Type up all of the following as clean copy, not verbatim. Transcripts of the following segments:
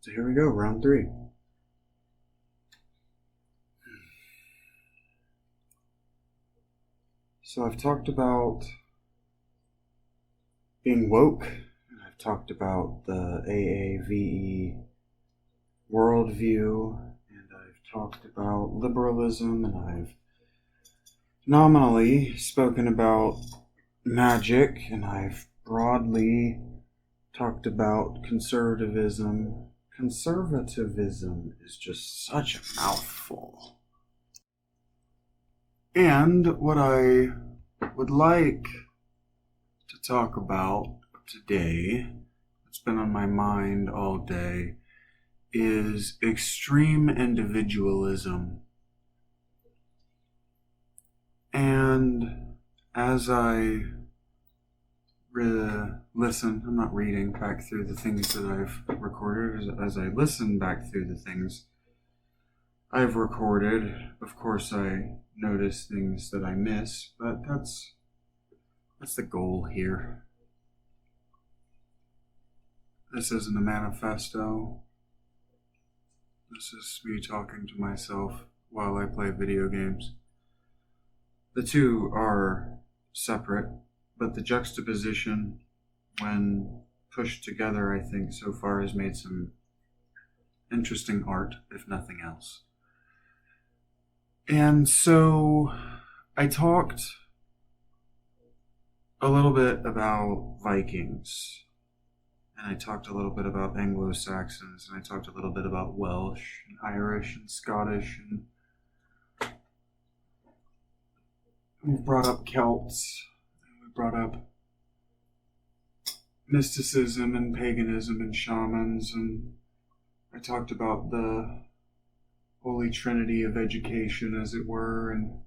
So here we go, round 3. So I've talked about being woke, and I've talked about the AAVE worldview, and I've talked about liberalism, and I've nominally spoken about magic, and I've broadly talked about conservatism. Conservatism is just such a mouthful. And what I would like to talk about today, it's been on my mind all day, is extreme individualism. And as I listen, I'm not reading back through the things that I've recorded, as I listen back through the things I've recorded, of course I notice things that I miss, but that's the goal here. This isn't a manifesto. This is me talking to myself while I play video games. The two are separate, but the juxtaposition, when pushed together, I think so far has made some interesting art, if nothing else. And so I talked a little bit about Vikings, and I talked a little bit about Anglo-Saxons, and I talked a little bit about Welsh and Irish and Scottish, and we've brought up Celts, and we brought up mysticism and paganism and shamans, and I talked about the Holy Trinity of education, as it were, and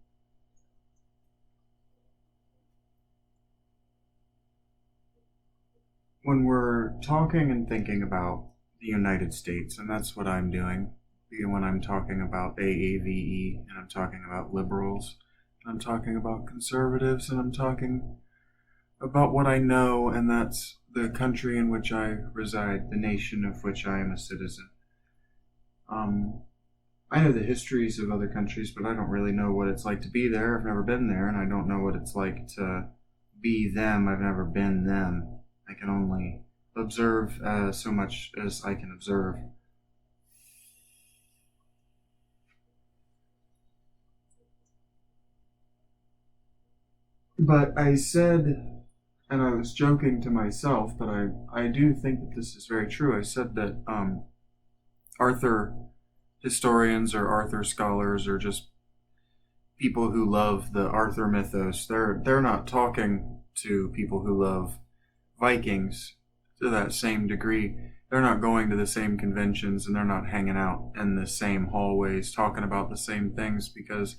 when we're talking and thinking about the United States, and that's what I'm doing, when I'm talking about AAVE, and I'm talking about liberals, and I'm talking about conservatives, and I'm talking about what I know, and that's the country in which I reside, the nation of which I am a citizen. I know the histories of other countries, but I don't really know what it's like to be there. I've never been there, and I don't know what it's like to be them. I've never been them. I can only observe so much as I can observe. But I said, and I was joking to myself, but I do think that this is very true. I said that Arthur historians or Arthur scholars or just people who love the Arthur mythos, they're not talking to people who love Vikings to that same degree. They're not going to the same conventions, and they're not hanging out in the same hallways talking about the same things, because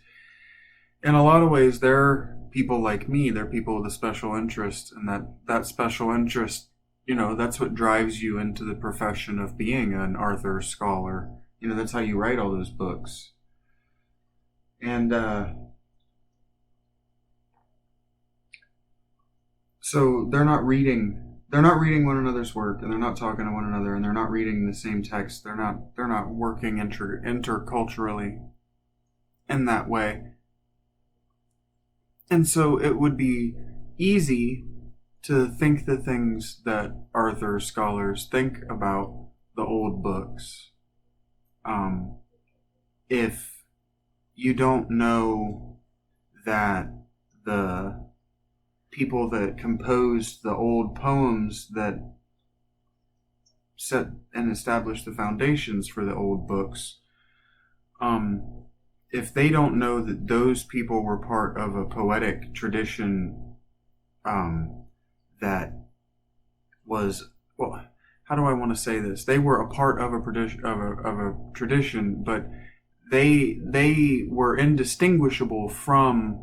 in a lot of ways they're people like me. They're people with a special interest, and that special interest, that's what drives you into the profession of being an Arthur scholar. That's how you write all those books. And so they're not reading one another's work, and they're not talking to one another, and they're not reading the same text. They're not working interculturally in that way. And so it would be easy to think the things that Arthur scholars think about the old books. If you don't know that the people that composed the old poems that set and established the foundations for the old books, if they don't know that those people were part of a poetic tradition that was, well, how do I want to say this? They were a part of a tradition, but they were indistinguishable from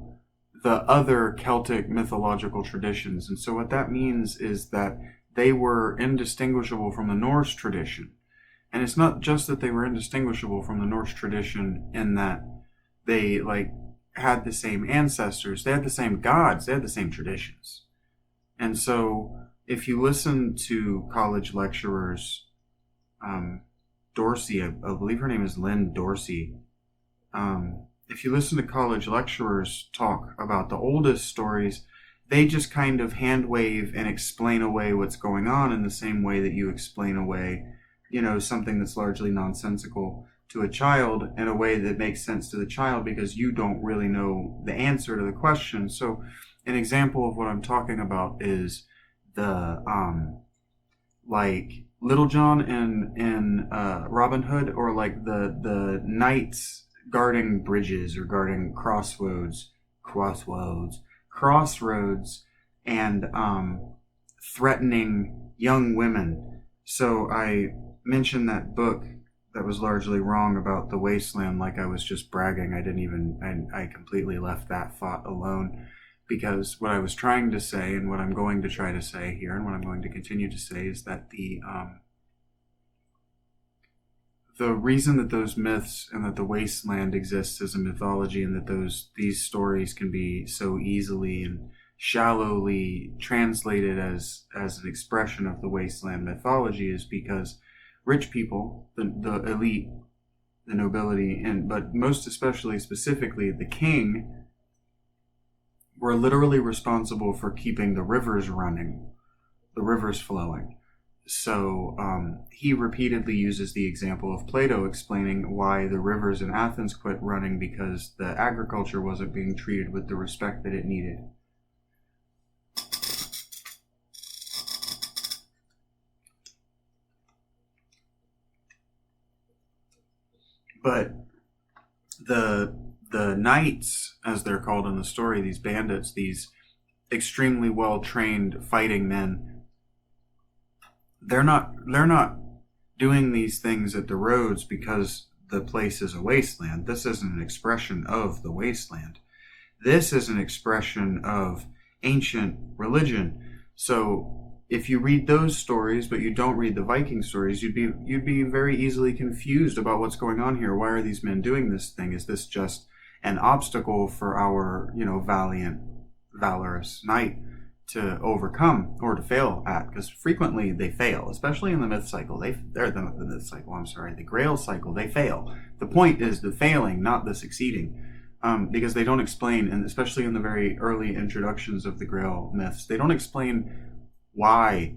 the other Celtic mythological traditions. And so what that means is that they were indistinguishable from the Norse tradition. And it's not just that they were indistinguishable from the Norse tradition in that they had the same ancestors, they had the same gods, they had the same traditions. And so if you listen to college lecturers Dorsey. I believe her name is Lynn Dorsey. If you listen to college lecturers talk about the oldest stories, they just kind of hand wave and explain away what's going on in the same way that you explain away, something that's largely nonsensical to a child in a way that makes sense to the child because you don't really know the answer to the question. So an example of what I'm talking about is the like Little John in Robin Hood, or like the knights guarding bridges or guarding crossroads, and threatening young women. So I mentioned that book that was largely wrong about the wasteland, like I was just bragging. I completely left that thought alone, because what I was trying to say, and what I'm going to try to say here, and what I'm going to continue to say, is that the reason that those myths and that the wasteland exists as a mythology, and that these stories can be so easily and shallowly translated as an expression of the wasteland mythology, is because rich people, the elite, the nobility, but most especially specifically the king, were literally responsible for keeping the rivers running, the rivers flowing. So he repeatedly uses the example of Plato explaining why the rivers in Athens quit running, because the agriculture wasn't being treated with the respect that it needed. But the knights, as they're called in the story, these bandits, these extremely well-trained fighting men, they're not doing these things at the roads because the place is a wasteland. This isn't an expression of the wasteland. This is an expression of ancient religion. So if you read those stories but you don't read the Viking stories, you'd be very easily confused about what's going on here. Why are these men doing this thing? Is this just an obstacle for our, valiant, valorous knight to overcome or to fail at? Because frequently they fail, especially in the myth cycle. The Grail cycle, they fail. The point is the failing, not the succeeding. Because they don't explain, and especially in the very early introductions of the Grail myths, they don't explain why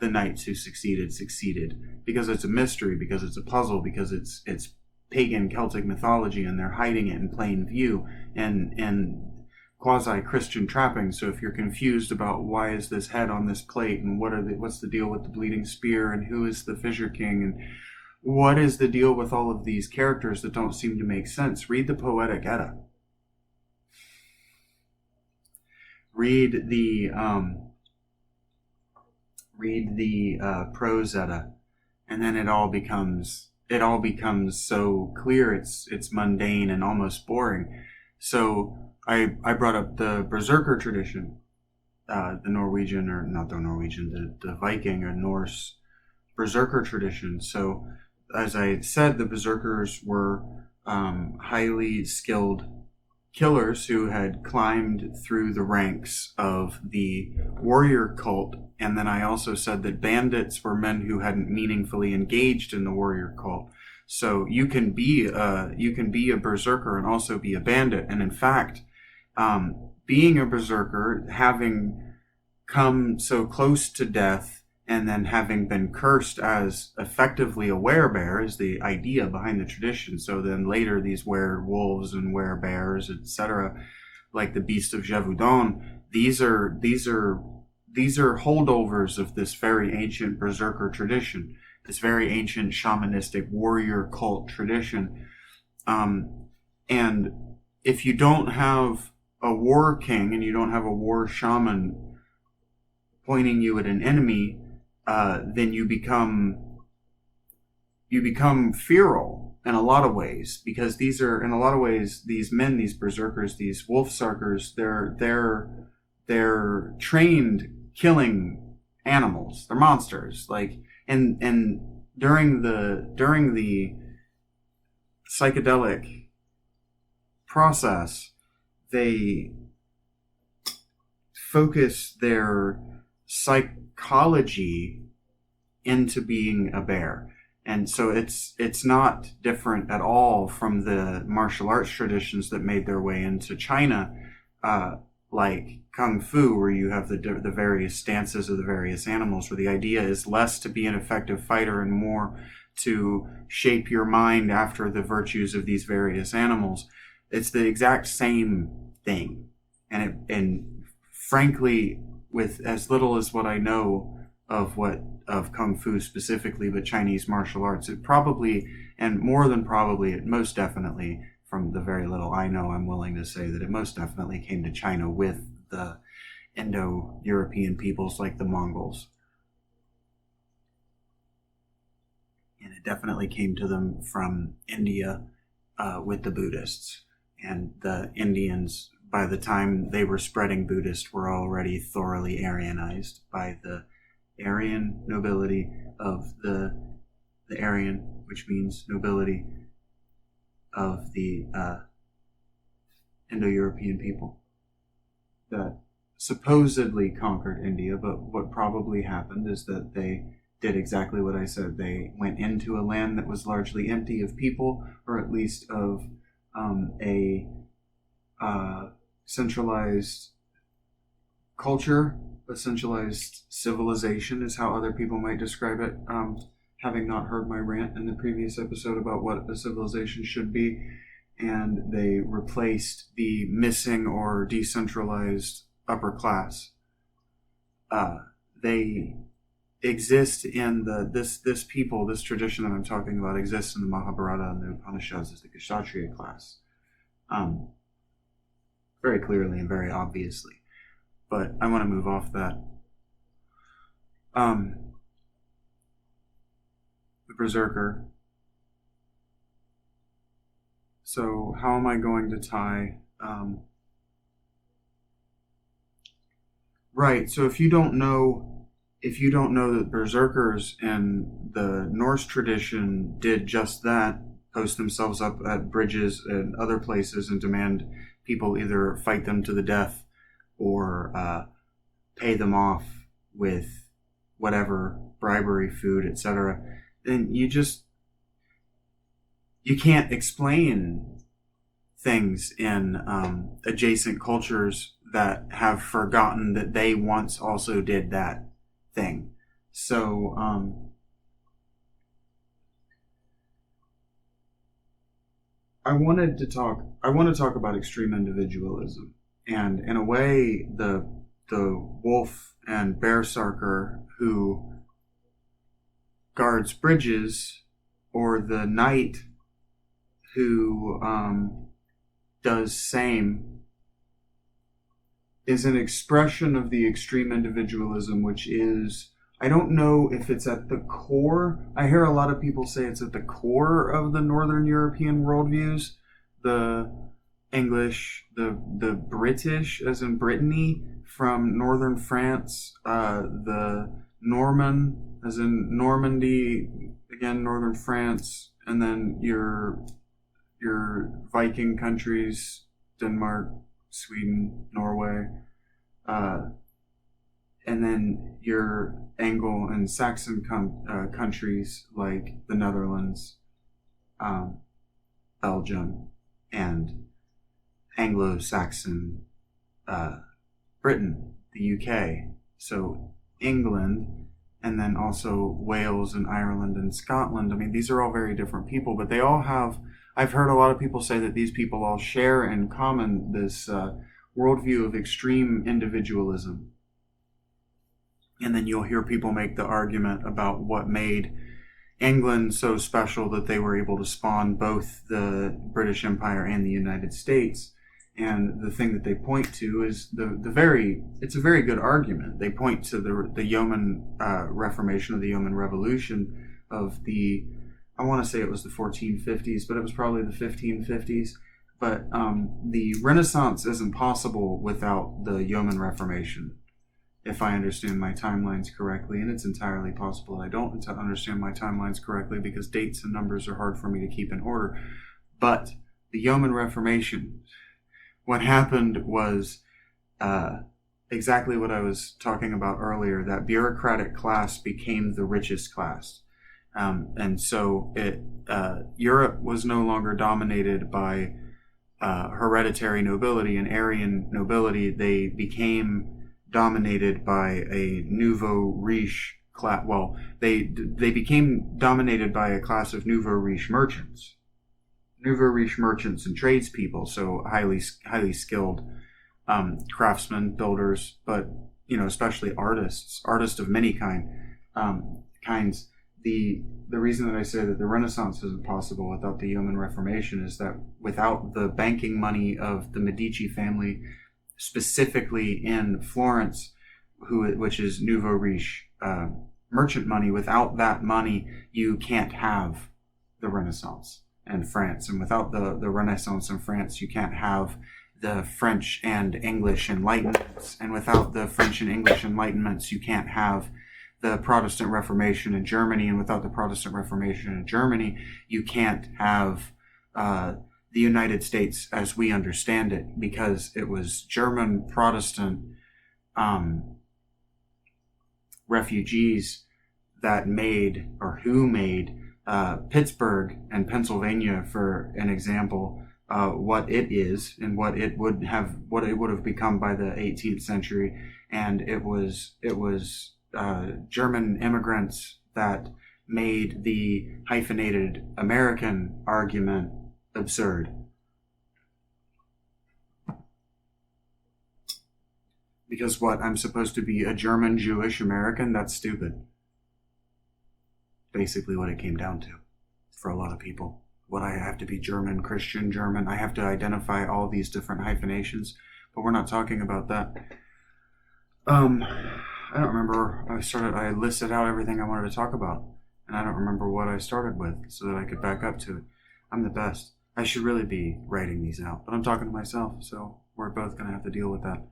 the knights who succeeded, because it's a mystery, because it's a puzzle, because it's pagan Celtic mythology, and they're hiding it in plain view and quasi-Christian trappings. So if you're confused about why is this head on this plate, and what's the deal with the bleeding spear, and who is the Fisher King, and what is the deal with all of these characters that don't seem to make sense, read the Poetic Edda. Read the Prose Edda, and then it all becomes so clear. It's mundane and almost boring. So I brought up the Berserker tradition, the Viking or Norse Berserker tradition. So as I said, the Berserkers were highly skilled killers who had climbed through the ranks of the warrior cult. And then I also said that bandits were men who hadn't meaningfully engaged in the warrior cult. So you can be a berserker and also be a bandit. And in fact, being a berserker, having come so close to death, and then having been cursed as effectively a werebear, is the idea behind the tradition. So then later these werewolves and werebears, etc., like the Beast of Gévaudan, these are holdovers of this very ancient berserker tradition, this very ancient shamanistic warrior cult tradition. And if you don't have a war king and you don't have a war shaman pointing you at an enemy, then you become feral in a lot of ways, because these are, in a lot of ways, these men, these berserkers, these wolfsarkers, they're trained killing animals. They're monsters. Like, and during the psychedelic process, they focus their psychology into being a bear. And so it's not different at all from the martial arts traditions that made their way into China, like Kung Fu, where you have the various stances of the various animals, where the idea is less to be an effective fighter and more to shape your mind after the virtues of these various animals. It's the exact same thing. And frankly, with as little as what I know of Kung Fu specifically, but Chinese martial arts, it probably, and more than probably, it most definitely, from the very little I know, I'm willing to say that it most definitely came to China with the Indo-European peoples like the Mongols. And it definitely came to them from India with the Buddhists. And the Indians, by the time they were spreading Buddhist, were already thoroughly Aryanized by the Aryan nobility of the Aryan, which means nobility of the Indo-European people that supposedly conquered India. But what probably happened is that they did exactly what I said. They went into a land that was largely empty of people, or at least of a centralized culture. A centralized civilization is how other people might describe it, having not heard my rant in the previous episode about what a civilization should be. And they replaced the missing or decentralized upper class. They exist in this people, this tradition that I'm talking about exists in the Mahabharata and the Upanishads as the Kshatriya class. Very clearly and very obviously. But I want to move off that. The Berserker. So how am I going to tie... Right, so if you don't know that Berserkers in the Norse tradition did just that, post themselves up at bridges and other places and demand people either fight them to the death or pay them off with whatever bribery, food, etc., then you can't explain things in adjacent cultures that have forgotten that they once also did that thing. So I want to talk about extreme individualism. And in a way, the wolf and berserker who guards bridges, or the knight who does same, is an expression of the extreme individualism, which is, I don't know if it's at the core. I hear a lot of people say it's at the core of the Northern European worldviews. The English, the British, as in Brittany, from northern France, the Norman, as in Normandy, again, northern France, and then your Viking countries, Denmark, Sweden, Norway, and then your Anglo and Saxon countries like the Netherlands, Belgium, and Anglo-Saxon Britain, the UK, so England, and then also Wales and Ireland and Scotland. I mean, these are all very different people, but they all have, I've heard a lot of people say that these people all share in common this worldview of extreme individualism. And then you'll hear people make the argument about what made England so special that they were able to spawn both the British Empire and the United States. And the thing that they point to is it's a very good argument. They point to the Yeoman Reformation, or the Yeoman Revolution of I want to say it was the 1450s, but it was probably the 1550s. But the Renaissance isn't possible without the Yeoman Reformation, if I understand my timelines correctly. And it's entirely possible I don't understand my timelines correctly, because dates and numbers are hard for me to keep in order. But the Yeoman Reformation, what happened was exactly what I was talking about earlier. That bureaucratic class became the richest class. And so Europe was no longer dominated by hereditary nobility and Aryan nobility. They became dominated by a nouveau riche class. Well, they became dominated by a class of nouveau riche merchants, and tradespeople. So highly skilled craftsmen, builders, but especially artists of many kinds. The reason that I say that the Renaissance isn't possible without the Yeoman Reformation is that without the banking money of the Medici family, specifically in Florence, which is nouveau riche merchant money, without that money, you can't have the Renaissance in France. And without the Renaissance in France, you can't have the French and English Enlightenments. And without the French and English Enlightenments, you can't have the Protestant Reformation in Germany. And without the Protestant Reformation in Germany, you can't have the United States as we understand it, because it was German Protestant refugees that made, or who made, Pittsburgh and Pennsylvania, for an example, what it is and what it would have become by the 18th century. And it was German immigrants that made the hyphenated American argument absurd. Because I'm supposed to be a German Jewish American? That's stupid. Basically what it came down to for a lot of people. What I have to be German, Christian, German. I have to identify all these different hyphenations, but we're not talking about that. I don't remember. I listed out everything I wanted to talk about, and I don't remember what I started with so that I could back up to it. I'm the best. I should really be writing these out, but I'm talking to myself, so we're both going to have to deal with that.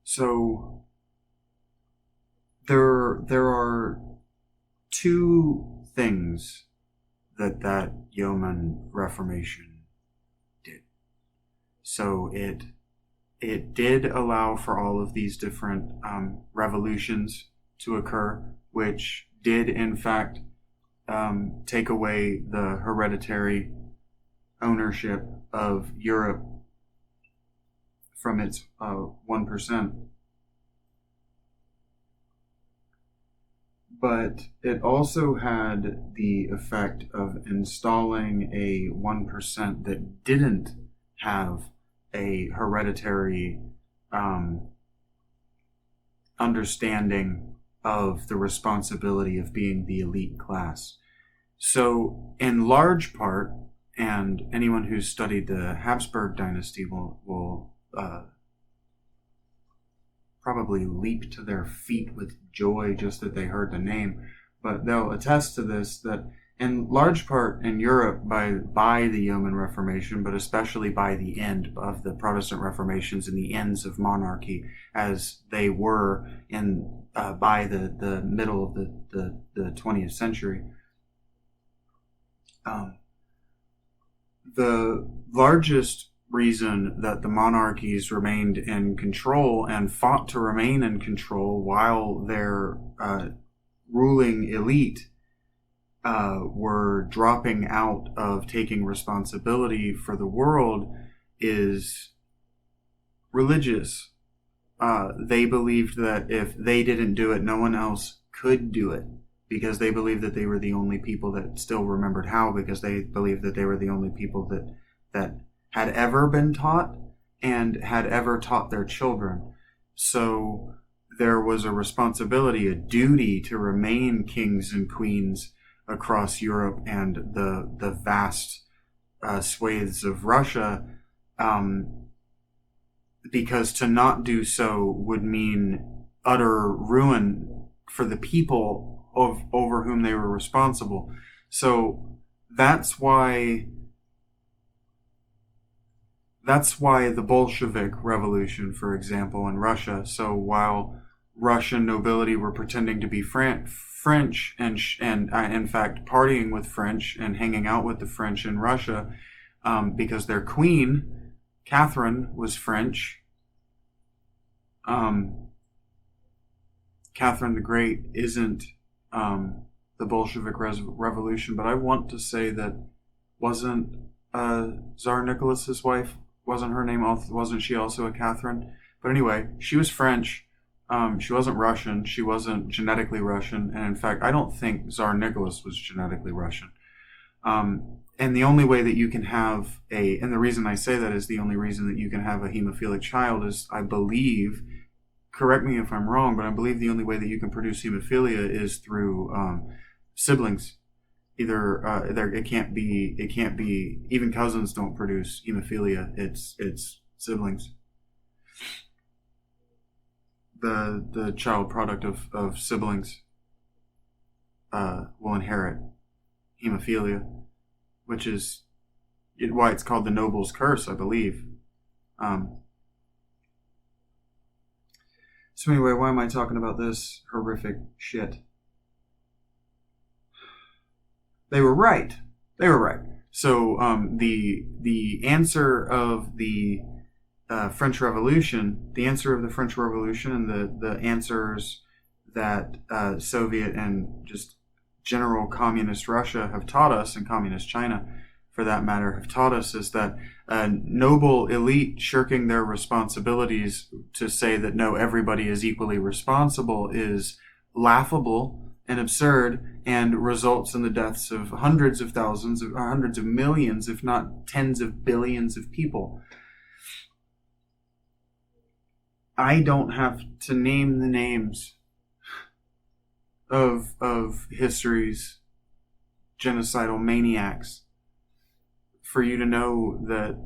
So there are two things that Yeoman Reformation did. So it did allow for all of these different revolutions to occur, which did in fact take away the hereditary ownership of Europe from its 1%. But it also had the effect of installing a 1% that didn't have a hereditary understanding of the responsibility of being the elite class. So in large part, and anyone who's studied the Habsburg dynasty will probably leap to their feet with joy just that they heard the name, but they'll attest to this, that in large part in Europe by the Yeoman Reformation, but especially by the end of the Protestant Reformations and the ends of monarchy as they were by the middle of the 20th century, the largest reason that the monarchies remained in control and fought to remain in control while their ruling elite were dropping out of taking responsibility for the world is religious. They believed that if they didn't do it, no one else could do it, because they believed that they were the only people that still remembered how, because they believed that they were the only people that had ever been taught and had ever taught their children. So there was a responsibility, a duty to remain kings and queens across Europe and the vast swathes of Russia, because to not do so would mean utter ruin for the people over whom they were responsible. So that's why the Bolshevik Revolution, for example, in Russia. So while Russian nobility were pretending to be French and in fact partying with French and hanging out with the French in Russia, because their queen, Catherine, was French, Catherine the Great isn't the Bolshevik Revolution, but I want to say that wasn't Tsar Nicholas's wife, wasn't she also a Catherine? But anyway, she was French. She wasn't Russian. She wasn't genetically Russian. And in fact, I don't think Tsar Nicholas was genetically Russian. And the only way that you can have and the reason I say that is the only reason that you can have a hemophilic child is, I believe, correct me if I'm wrong, but I believe the only way that you can produce hemophilia is through siblings. Either it can't be even cousins don't produce hemophilia. It's siblings. The child product of siblings will inherit hemophilia, which is why it's called the noble's curse, I believe. So anyway, why am I talking about this horrific shit? They were right. So the answer of the French Revolution, and the answers that Soviet and just general communist Russia have taught us, and communist China for that matter, have taught us, is that a noble elite shirking their responsibilities to say that no, everybody is equally responsible is laughable and absurd and results in the deaths of hundreds of thousands, or hundreds of millions, if not tens of billions of people. I don't have to name the names of history's genocidal maniacs for you to know that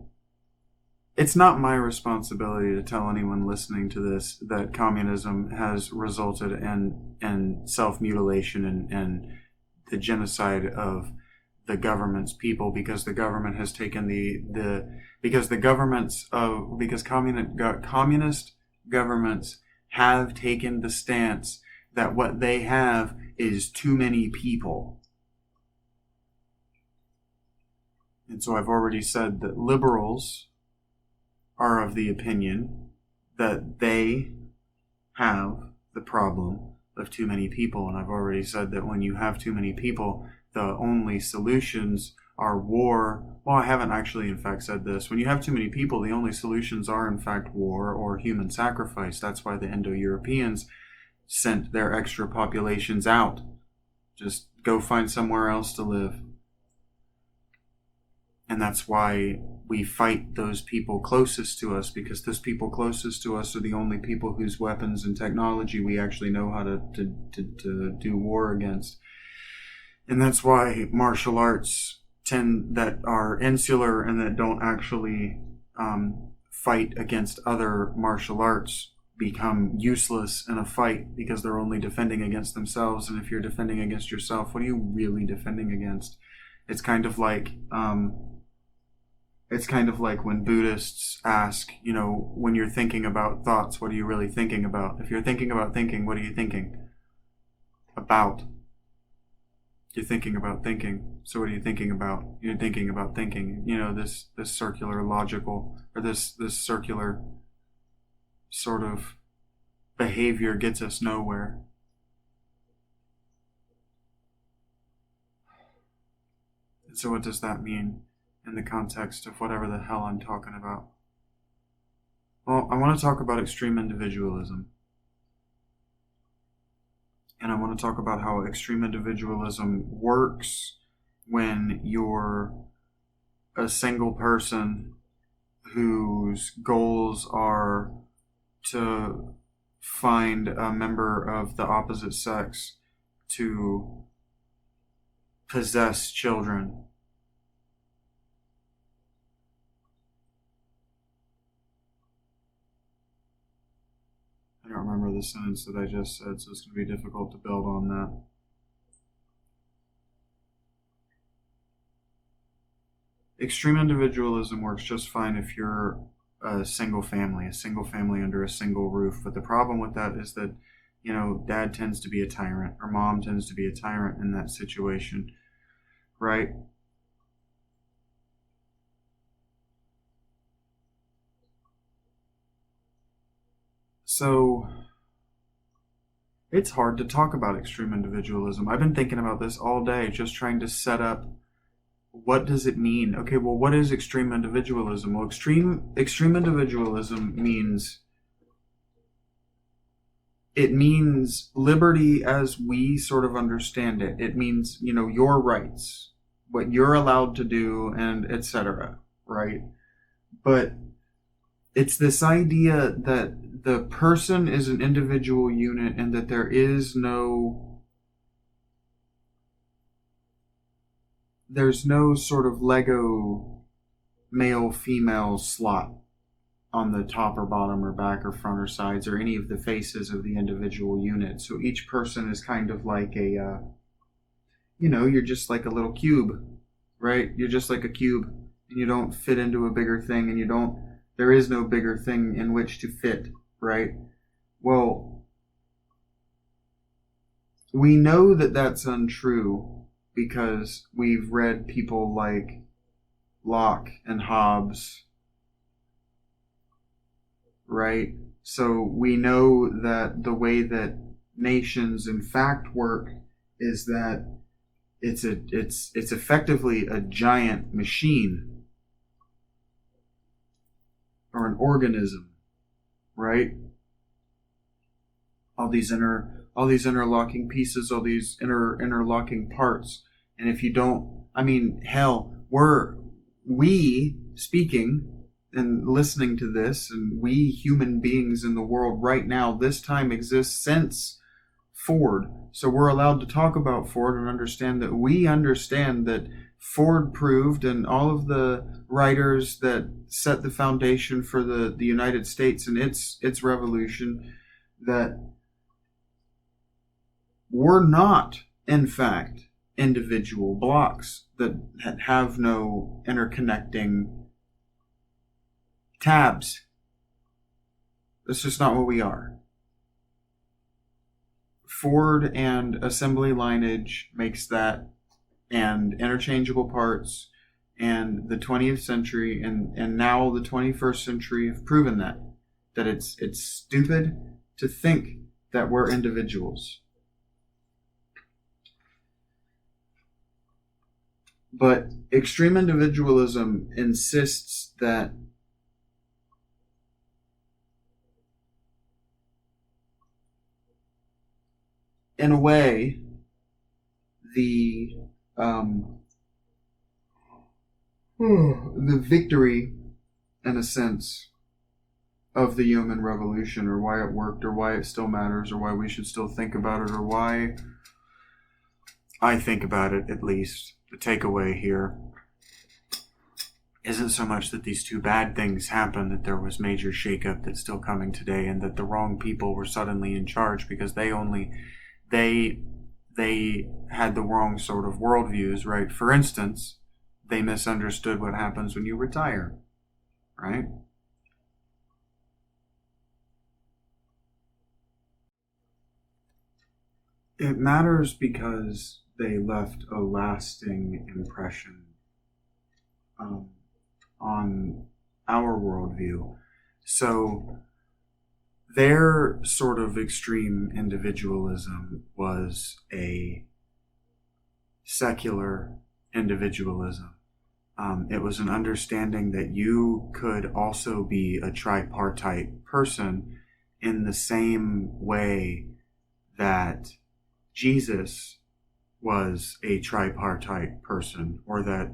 it's not my responsibility to tell anyone listening to this that communism has resulted in self-mutilation and the genocide of the government's people, because the government has taken because communist governments have taken the stance that what they have is too many people. And so I've already said that liberals are of the opinion that they have the problem of too many people. And I've already said that when you have too many people, the only solutions are war. Well, I haven't actually in fact said this. When you have too many people, the only solutions are in fact war or human sacrifice. That's why the Indo-Europeans sent their extra populations out. Just go find somewhere else to live. And that's why we fight those people closest to us, because those people closest to us are the only people whose weapons and technology we actually know how to do war against. And that's why martial arts that are insular and that don't actually fight against other martial arts become useless in a fight, because they're only defending against themselves. And if you're defending against yourself, what are you really defending against? It's kind of like when Buddhists ask, when you're thinking about thoughts, what are you really thinking about? If you're thinking about thinking, what are you thinking about? You're thinking about thinking. So what are you thinking about? You're thinking about thinking. This circular logical, or this circular sort of behavior gets us nowhere. And so what does that mean in the context of whatever the hell I'm talking about? Well, I want to talk about extreme individualism. And I want to talk about how extreme individualism works when you're a single person whose goals are to find a member of the opposite sex to possess children. I don't remember the sentence that I just said, so it's going to be difficult to build on that. Extreme individualism works just fine if you're a single family under a single roof. But the problem with that is that, dad tends to be a tyrant, or mom tends to be a tyrant in that situation, right? So it's hard to talk about extreme individualism. I've been thinking about this all day, just trying to set up what does it mean? Okay, well, what is extreme individualism? Well, extreme individualism means liberty as we sort of understand it. It means, your rights, what you're allowed to do, and etc., right? But it's this idea that the person is an individual unit and that there's no sort of Lego male-female slot on the top or bottom or back or front or sides or any of the faces of the individual unit. So each person is kind of like you're just like a little cube, right? You're just like a cube, and you don't fit into a bigger thing, and there is no bigger thing in which to fit, right? Well, we know that that's untrue because we've read people like Locke and Hobbes, right? So we know that the way that nations in fact work is that it's effectively a giant machine or an organism, right? All these interlocking pieces, all these interlocking parts. And if you don't, hell, we speaking and listening to this, and we human beings in the world right now, this time exists since Ford. So we're allowed to talk about Ford and understand that Ford proved, and all of the writers that set the foundation for the United States and its revolution, that we're not, in fact, individual blocks that have no interconnecting tabs. That's just not what we are. Ford and assembly lineage makes that, and interchangeable parts, and the 20th century and now the 21st century have proven that it's stupid to think that we're individuals. But extreme individualism insists that in a way, the victory, in a sense, of the human revolution, or why it worked, or why it still matters, or why we should still think about it, or why I think about it, at least, the takeaway here isn't so much that these two bad things happened, that there was major shakeup that's still coming today, and that the wrong people were suddenly in charge because they had the wrong sort of worldviews, right? For instance, they misunderstood what happens when you retire, right? It matters because they left a lasting impression on our worldview. So their sort of extreme individualism was a secular individualism. It was an understanding that you could also be a tripartite person in the same way that Jesus was a tripartite person, or that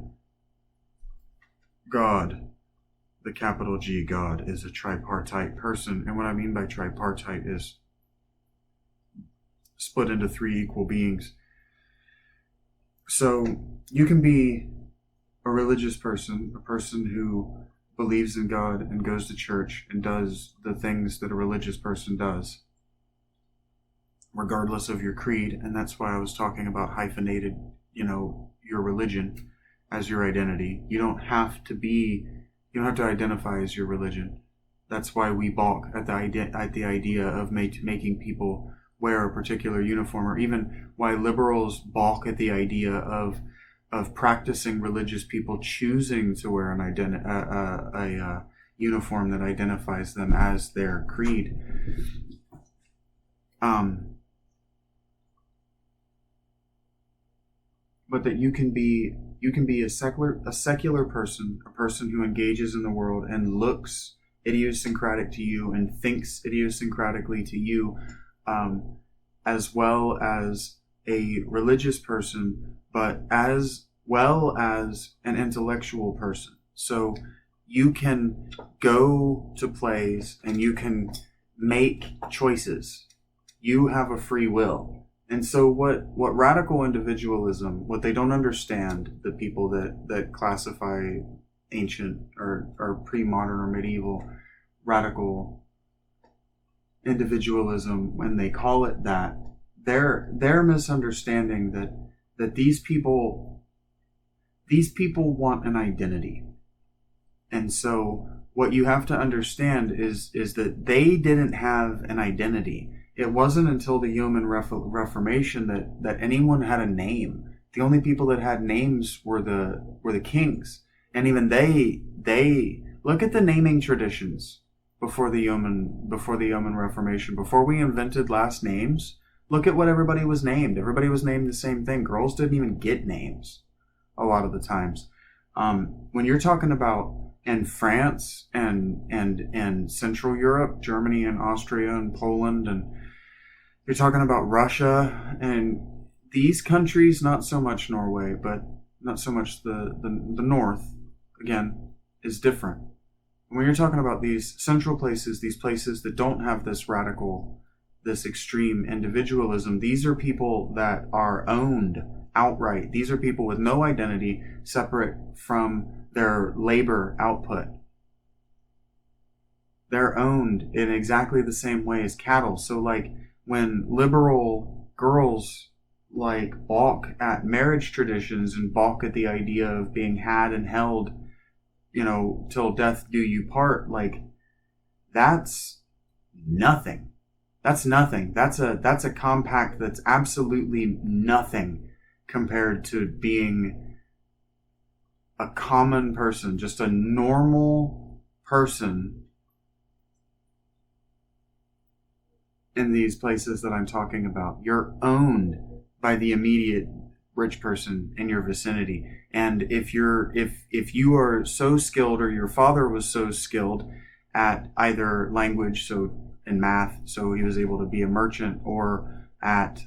God, the capital G God, is a tripartite person. And what I mean by tripartite is split into three equal beings. So you can be a religious person, a person who believes in God and goes to church and does the things that a religious person does, regardless of your creed. And that's why I was talking about hyphenated, your religion as your identity. You don't have to identify as your religion. That's why we balk at the idea of making people wear a particular uniform, or even why liberals balk at the idea of practicing religious people choosing to wear a uniform that identifies them as their creed. but that you can be a secular person, a person who engages in the world and looks idiosyncratic to you and thinks idiosyncratically to you, as well as a religious person, but as well as an intellectual person. So you can go to plays and you can make choices. You have a free will. And so what radical individualism, what they don't understand, the people that classify ancient or pre-modern or medieval radical individualism, when they call it that, they're misunderstanding that these people want an identity. And so what you have to understand is that they didn't have an identity. It wasn't until the Yeoman Reformation that anyone had a name. The only people that had names were the kings, and even they look at the naming traditions before the Yeoman Reformation. Before we invented last names, look at what everybody was named. Everybody was named the same thing. Girls didn't even get names a lot of the times. When you're talking about in France and Central Europe, Germany and Austria and Poland, and you're talking about Russia and these countries, not so much Norway, but not so much the North, again, is different. When you're talking about these central places, these places that don't have this extreme individualism, these are people that are owned outright. These are people with no identity separate from their labor output. They're owned in exactly the same way as cattle. So like when liberal girls like balk at marriage traditions and balk at the idea of being had and held, till death do you part, like that's nothing. That's nothing. That's a compact that's absolutely nothing compared to being a common person, just a normal person in these places that I'm talking about. You're owned by the immediate rich person in your vicinity. And if you are so skilled, or your father was so skilled at either language, so in math, so he was able to be a merchant, or at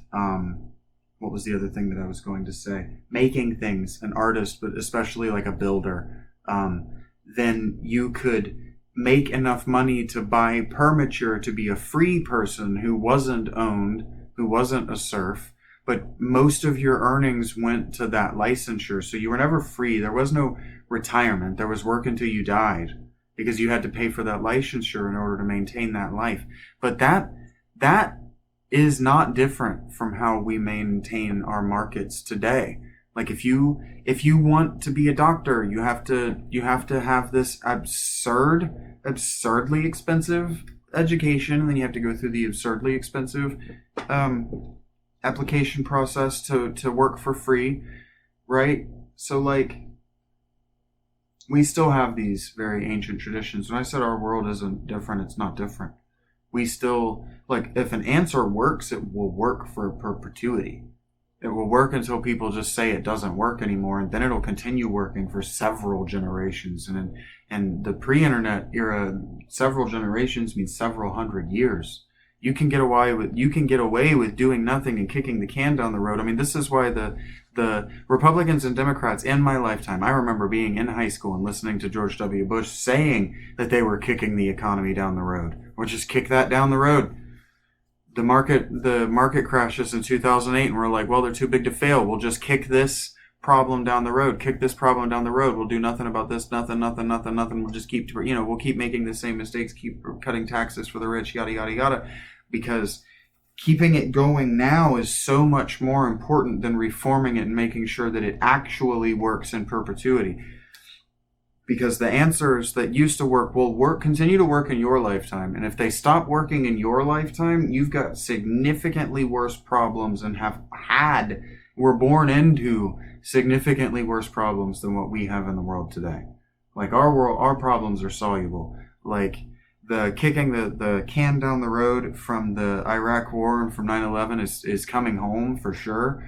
what was the other thing that I was going to say? Making things, an artist, but especially like a builder. Then you could make enough money to buy permature to be a free person who wasn't owned, who wasn't a serf, but most of your earnings went to that licensure. So you were never free. There was no retirement. There was work until you died, because you had to pay for that licensure in order to maintain that life. But that is not different from how we maintain our markets today. Like if you want to be a doctor, you have to have this absurdly expensive education, and then you have to go through the absurdly expensive application process to work for free, right? So like we still have these very ancient traditions. When I said our world isn't different, it's not different. We still, like, if an answer works, it will work for perpetuity. It will work until people just say it doesn't work anymore, and then it'll continue working for several generations. And in the pre-internet era, several generations means several hundred years. You can get away with doing nothing and kicking the can down the road. I mean, this is why the Republicans and Democrats in my lifetime, I remember being in high school and listening to George W. Bush saying that they were kicking the economy down the road. Or just kick that down the road. The market crashes in 2008, and we're like, well, they're too big to fail. We'll just kick this problem down the road. Kick this problem down the road. We'll do nothing about this. Nothing. We'll just keep making the same mistakes. Keep cutting taxes for the rich. Yada yada yada. Because keeping it going now is so much more important than reforming it and making sure that it actually works in perpetuity. Because the answers that used to work will continue to work in your lifetime. And if they stop working in your lifetime, you've got significantly worse problems and we're born into significantly worse problems than what we have in the world today. Like our problems are soluble. Like the kicking the can down the road from the Iraq War and from 9/11 is coming home for sure.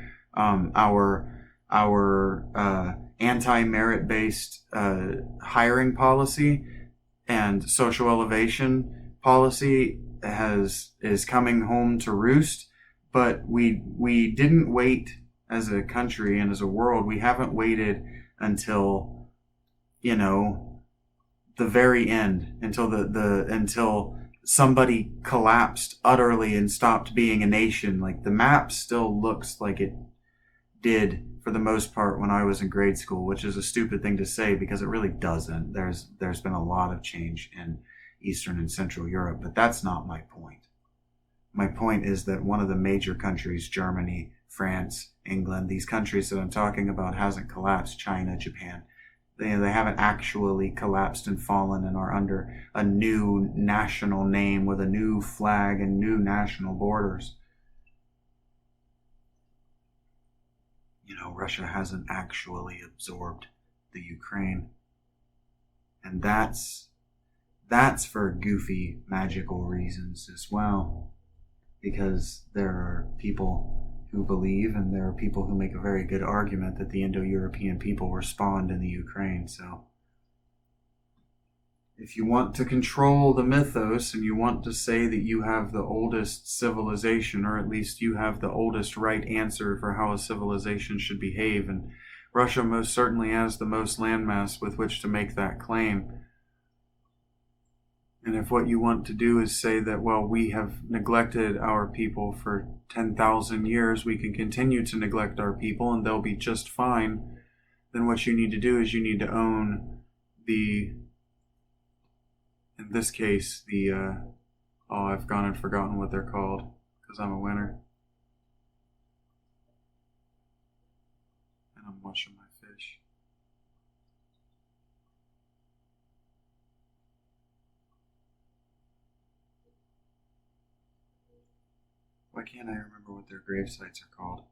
our anti-merit based hiring policy and social elevation policy is coming home to roost. But we didn't wait as a country and as a world. We haven't waited until, you know, the very end, until until somebody collapsed utterly and stopped being a nation. Like, the map still looks like it did for the most part when I was in grade school, which is a stupid thing to say because it really doesn't. There's been a lot of change in Eastern and Central Europe, but that's not my point. My point is that one of the major countries, Germany, France, England, these countries that I'm talking about, hasn't collapsed. China, Japan, they haven't actually collapsed and fallen and are under a new national name with a new flag and new national borders. You know, Russia hasn't actually absorbed the Ukraine. And that's for goofy, magical reasons as well. Because there are people who believe, and there are people who make a very good argument that the Indo-European people were spawned in the Ukraine. So if you want to control the mythos and you want to say that you have the oldest civilization, or at least you have the oldest right answer for how a civilization should behave, and Russia most certainly has the most landmass with which to make that claim. And if what you want to do is say that, well, we have neglected our people for 10,000 years, we can continue to neglect our people and they'll be just fine, then what you need to do is you need to own in this case, I've gone and forgotten what they're called because I'm a winner. And I'm washing my fish. Why can't I remember what their grave sites are called?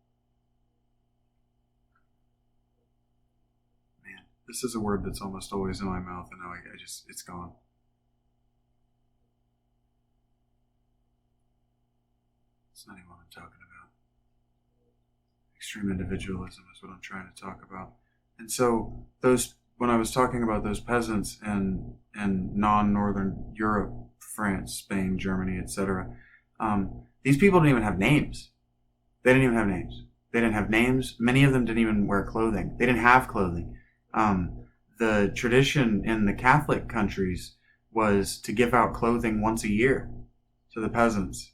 Man, this is a word that's almost always in my mouth, and now it's gone. It's not even what I'm talking about. Extreme individualism is what I'm trying to talk about. And so when I was talking about those peasants in non-Northern Europe, France, Spain, Germany, etc., these people didn't even have names. They didn't even have names. They didn't have names. Many of them didn't even wear clothing. They didn't have clothing. The tradition in the Catholic countries was to give out clothing once a year to the peasants.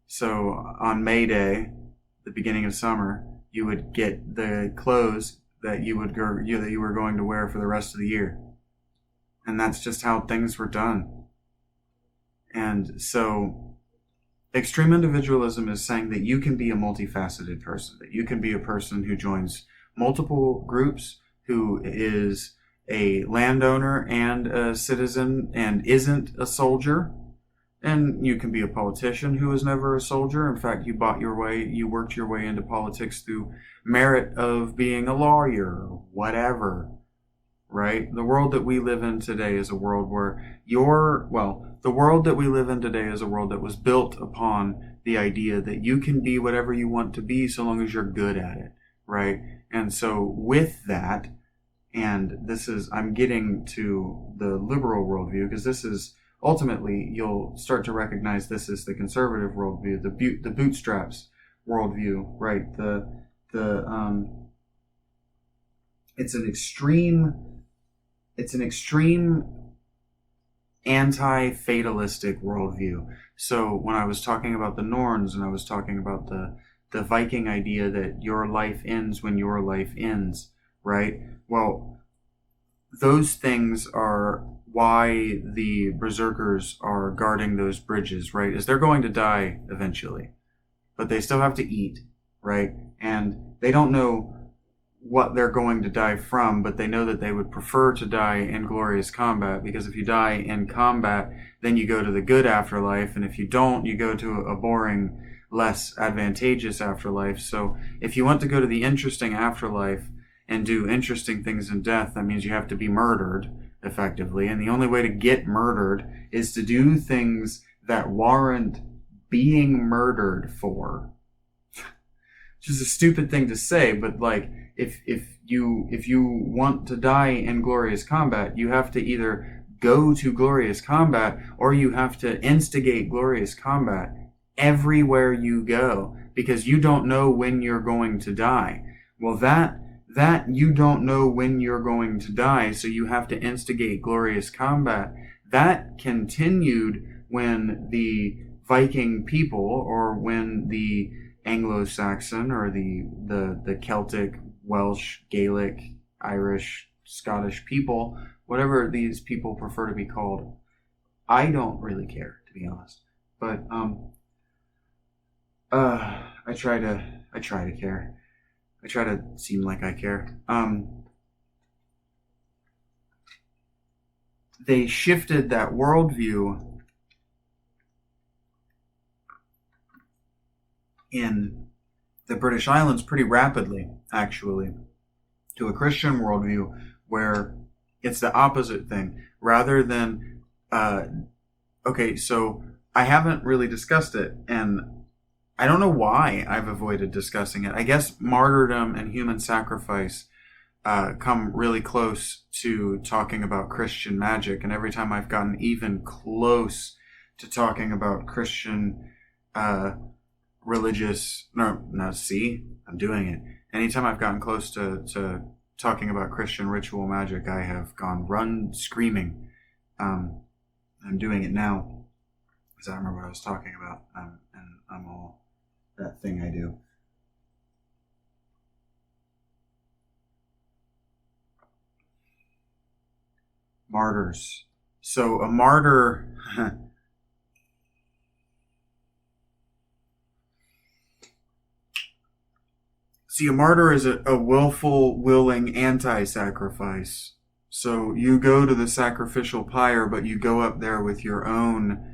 So on May Day, the beginning of summer, you would get the clothes that you were going to wear for the rest of the year. And that's just how things were done. And so extreme individualism is saying that you can be a multifaceted person, that you can be a person who joins multiple groups, who is a landowner and a citizen and isn't a soldier. And you can be a politician who was never a soldier. In fact, you worked your way into politics through merit of being a lawyer or whatever, right? The world that we live in today is a world where the world that we live in today is a world that was built upon the idea that you can be whatever you want to be so long as you're good at it, right? And so with that, I'm getting to the liberal worldview, because this is ultimately, you'll start to recognize this is the conservative worldview, the bootstraps worldview, right? It's an extreme anti-fatalistic worldview. So when I was talking about the Norns and I was talking about the Viking idea that your life ends when your life ends, right? Well, those things are why the berserkers are guarding those bridges, right? Is they're going to die eventually, but they still have to eat, right? And they don't know what they're going to die from, but they know that they would prefer to die in glorious combat, because if you die in combat, then you go to the good afterlife, and if you don't, you go to a boring, less advantageous afterlife. So if you want to go to the interesting afterlife and do interesting things in death, that means you have to be murdered, effectively. And the only way to get murdered is to do things that warrant being murdered for. which is a stupid thing to say, but like if you want to die in glorious combat, you have to either go to glorious combat or you have to instigate glorious combat everywhere you go, because you don't know when you're going to die. Well, that you don't know when you're going to die, so you have to instigate glorious combat. That continued when the Viking people, or when the Anglo-Saxon, or the Celtic, Welsh, Gaelic, Irish, Scottish people, whatever these people prefer to be called. I don't really care, to be honest. But I try to care. I try to seem like I care. They shifted that worldview in the British Islands pretty rapidly, actually, to a Christian worldview where it's the opposite thing. Rather than, okay, so I haven't really discussed it, and I don't know why I've avoided discussing it. I guess martyrdom and human sacrifice come really close to talking about Christian magic, and every time I've gotten even close to talking about Christian religious, I'm doing it. Anytime I've gotten close to talking about Christian ritual magic, I have run screaming. I'm doing it now because I remember what I was talking about, and I'm all that thing I do. Martyrs. So a martyr see, a martyr is a willful, willing anti-sacrifice. So you go to the sacrificial pyre, but you go up there with your own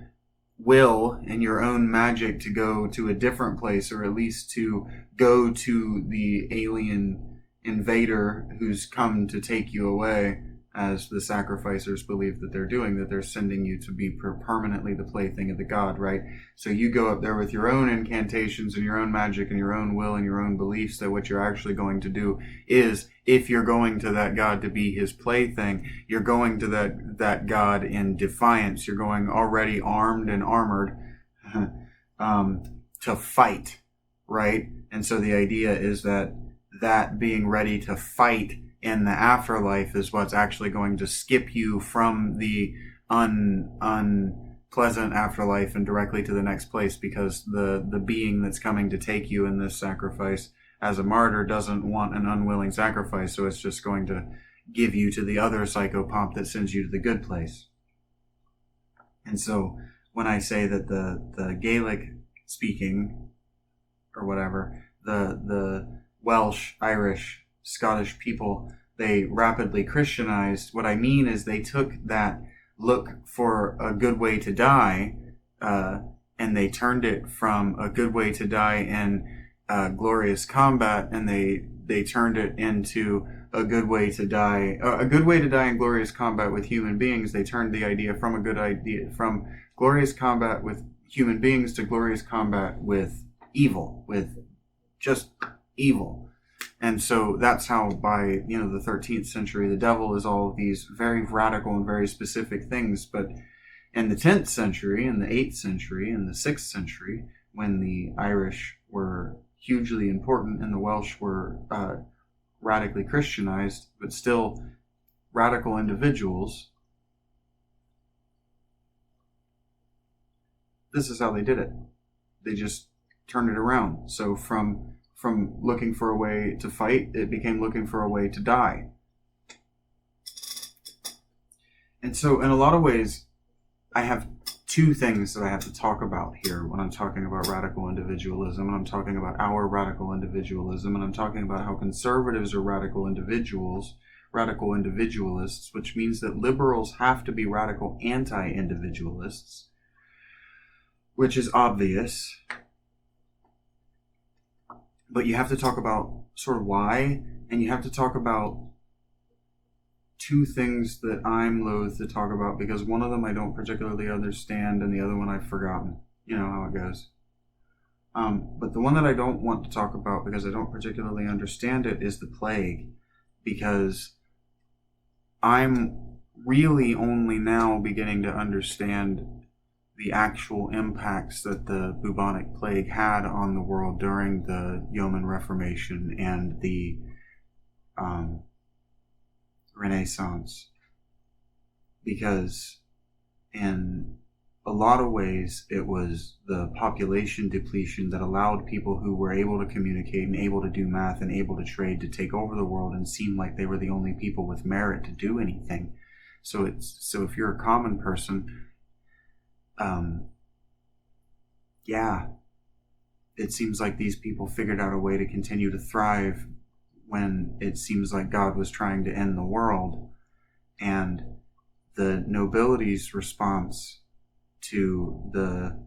will and your own magic to go to a different place, or at least to go to the alien invader who's come to take you away, as the sacrificers believe that they're doing, that they're sending you to be permanently the plaything of the god, right? So you go up there with your own incantations and your own magic and your own will and your own beliefs, that what you're actually going to do is, if you're going to that god to be his plaything, you're going to that god in defiance. You're going already armed and armored to fight, right? And so the idea is that being ready to fight in the afterlife is what's actually going to skip you from the unpleasant afterlife and directly to the next place, because the being that's coming to take you in this sacrifice as a martyr doesn't want an unwilling sacrifice, so it's just going to give you to the other psychopomp that sends you to the good place. And so when I say that the Gaelic speaking, or whatever, the Welsh, Irish, Scottish people, they rapidly Christianized, what I mean is they took that look for a good way to die, and they turned it from a good way to die in glorious combat, and they turned it into a good way to die in glorious combat with human beings. They turned the idea from glorious combat with human beings to glorious combat with evil, with just evil. And so that's how, by the 13th century, the devil is all of these very radical and very specific things. But in the 10th century, in the 8th century, in the 6th century, when the Irish were hugely important and the Welsh were radically Christianized, but still radical individuals, this is how they did it. They just turned it around. So from looking for a way to fight, it became looking for a way to die. And so in a lot of ways, I have two things that I have to talk about here when I'm talking about radical individualism, and I'm talking about our radical individualism, and I'm talking about how conservatives are radical individuals, radical individualists, which means that liberals have to be radical anti-individualists, which is obvious. But you have to talk about sort of why, and you have to talk about two things that I'm loath to talk about, because one of them I don't particularly understand and the other one I've forgotten. You know how it goes. But the one that I don't want to talk about because I don't particularly understand it is the plague, because I'm really only now beginning to understand the actual impacts that the bubonic plague had on the world during the Yeoman Reformation and the Renaissance. Because in a lot of ways, it was the population depletion that allowed people who were able to communicate and able to do math and able to trade to take over the world and seem like they were the only people with merit to do anything. So if you're a common person, it seems like these people figured out a way to continue to thrive when it seems like God was trying to end the world. And the nobility's response to the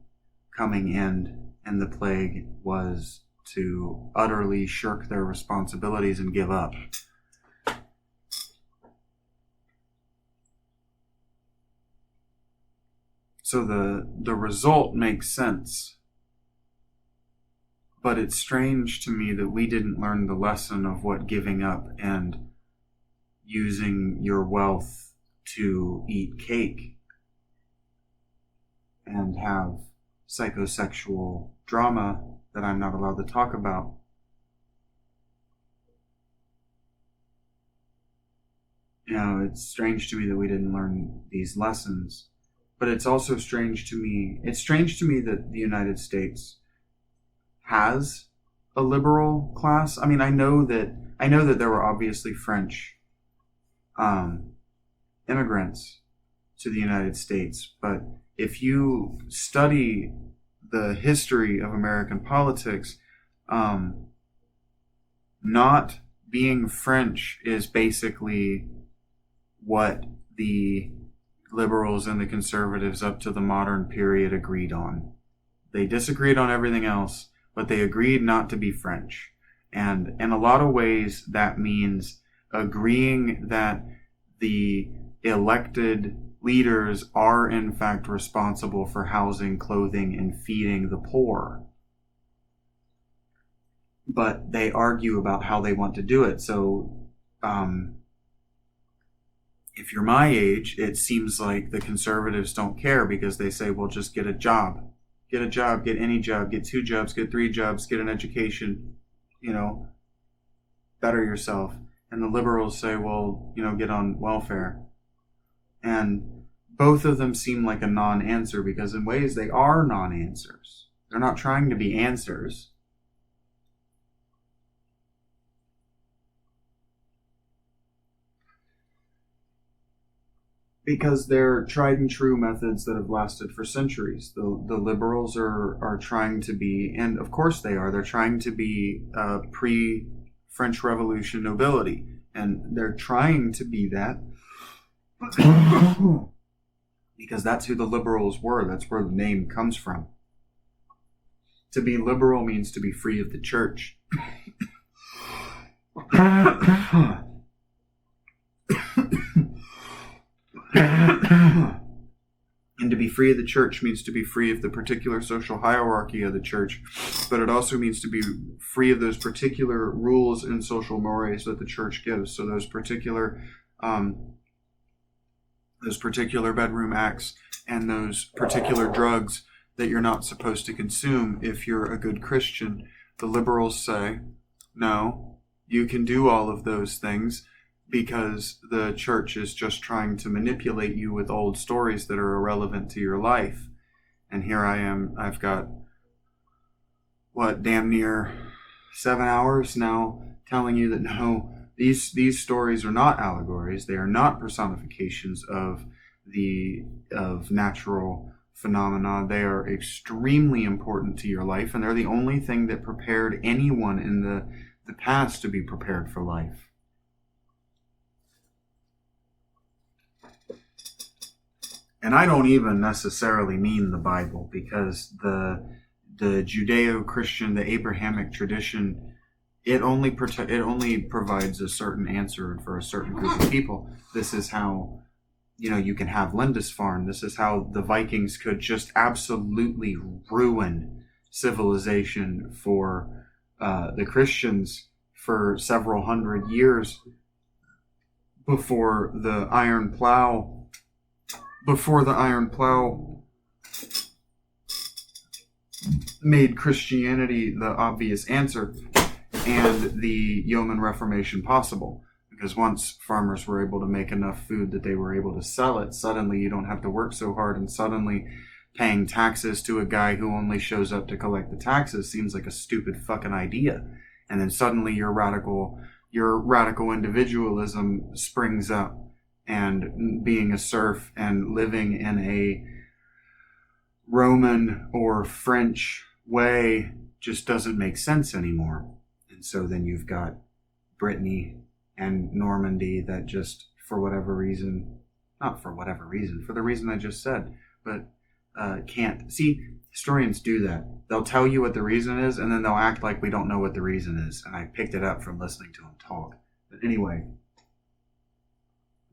coming end and the plague was to utterly shirk their responsibilities and give up. So the result makes sense. But it's strange to me that we didn't learn the lesson of what giving up and using your wealth to eat cake and have psychosexual drama that I'm not allowed to talk about. It's strange to me that we didn't learn these lessons. But it's also strange to me. It's strange to me that the United States has a liberal class. I mean, I know that there were obviously French immigrants to the United States, but if you study the history of American politics, not being French is basically what the liberals and the conservatives up to the modern period agreed on. They disagreed on everything else, but they agreed not to be French. And in a lot of ways, that means agreeing that the elected leaders are in fact responsible for housing, clothing, and feeding the poor. But they argue about how they want to do it. So, if you're my age, it seems like the conservatives don't care because they say, well, just get a job. Get a job, get any job, get 2 jobs, get 3 jobs, get an education, better yourself. And the liberals say, well, get on welfare. And both of them seem like a non-answer because in ways they are non-answers. They're not trying to be answers. Because they're tried and true methods that have lasted for centuries. The liberals are trying to be, and of course they're trying to be pre-French Revolution nobility. And they're trying to be that because that's who the liberals were. That's where the name comes from. To be liberal means to be free of the church. And to be free of the church means to be free of the particular social hierarchy of the church, but it also means to be free of those particular rules and social mores that the church gives. So those particular bedroom acts and those particular drugs that you're not supposed to consume if you're a good Christian. The liberals say, no, you can do all of those things, because the church is just trying to manipulate you with old stories that are irrelevant to your life. And here I am, I've got, damn near 7 hours now telling you that no, these stories are not allegories, they are not personifications of natural phenomena. They are extremely important to your life, and they're the only thing that prepared anyone in the past to be prepared for life. And I don't even necessarily mean the Bible, because the Judeo-Christian, the Abrahamic tradition, it only provides a certain answer for a certain group of people. This is how, you can have Lindisfarne. This is how the Vikings could just absolutely ruin civilization for the Christians for several hundred years before the iron plow made Christianity the obvious answer and the Yeoman Reformation possible. Because once farmers were able to make enough food that they were able to sell it, suddenly you don't have to work so hard, and suddenly paying taxes to a guy who only shows up to collect the taxes seems like a stupid fucking idea. And then suddenly your radical individualism springs up, and being a serf and living in a Roman or French way just doesn't make sense anymore. And so then you've got Brittany and Normandy that just, for whatever reason, not for whatever reason, for the reason I just said, but can't. See, historians do that. They'll tell you what the reason is, and then they'll act like we don't know what the reason is. And I picked it up from listening to them talk. But anyway,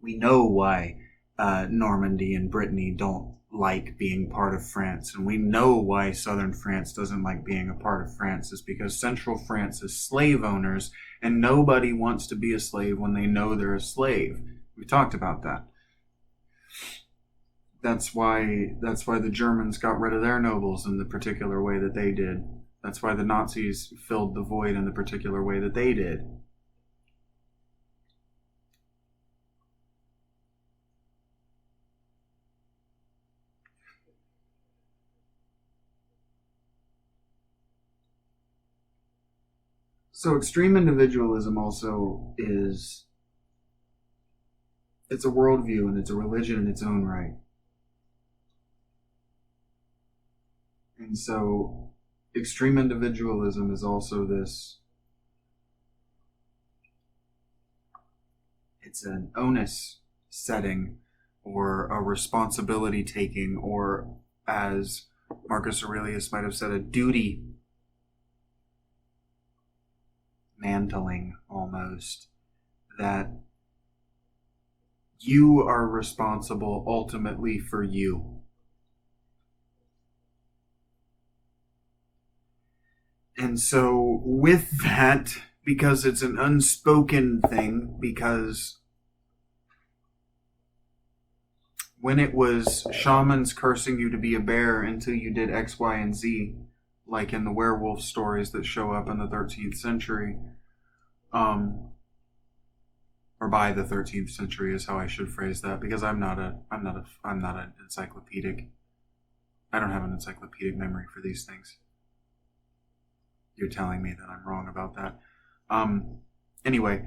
we know why Normandy and Brittany don't like being part of France, and we know why southern France doesn't like being a part of France. Is because central France is slave owners, and nobody wants to be a slave when they know they're a slave. We talked about that. That's why the Germans got rid of their nobles in the particular way that they did. That's why the Nazis filled the void in the particular way that they did. So extreme individualism also it's a worldview, and it's a religion in its own right. And so extreme individualism is also it's an onus setting, or a responsibility taking, or as Marcus Aurelius might have said, a duty mantling almost, that you are responsible ultimately for you. And so with that, because it's an unspoken thing, because when it was shamans cursing you to be a bear until you did X, Y, and Z, like in the werewolf stories that show up in the 13th century, or by the 13th century is how I should phrase that, because I'm not an encyclopedic. I don't have an encyclopedic memory for these things. You're telling me that I'm wrong about that. Anyway,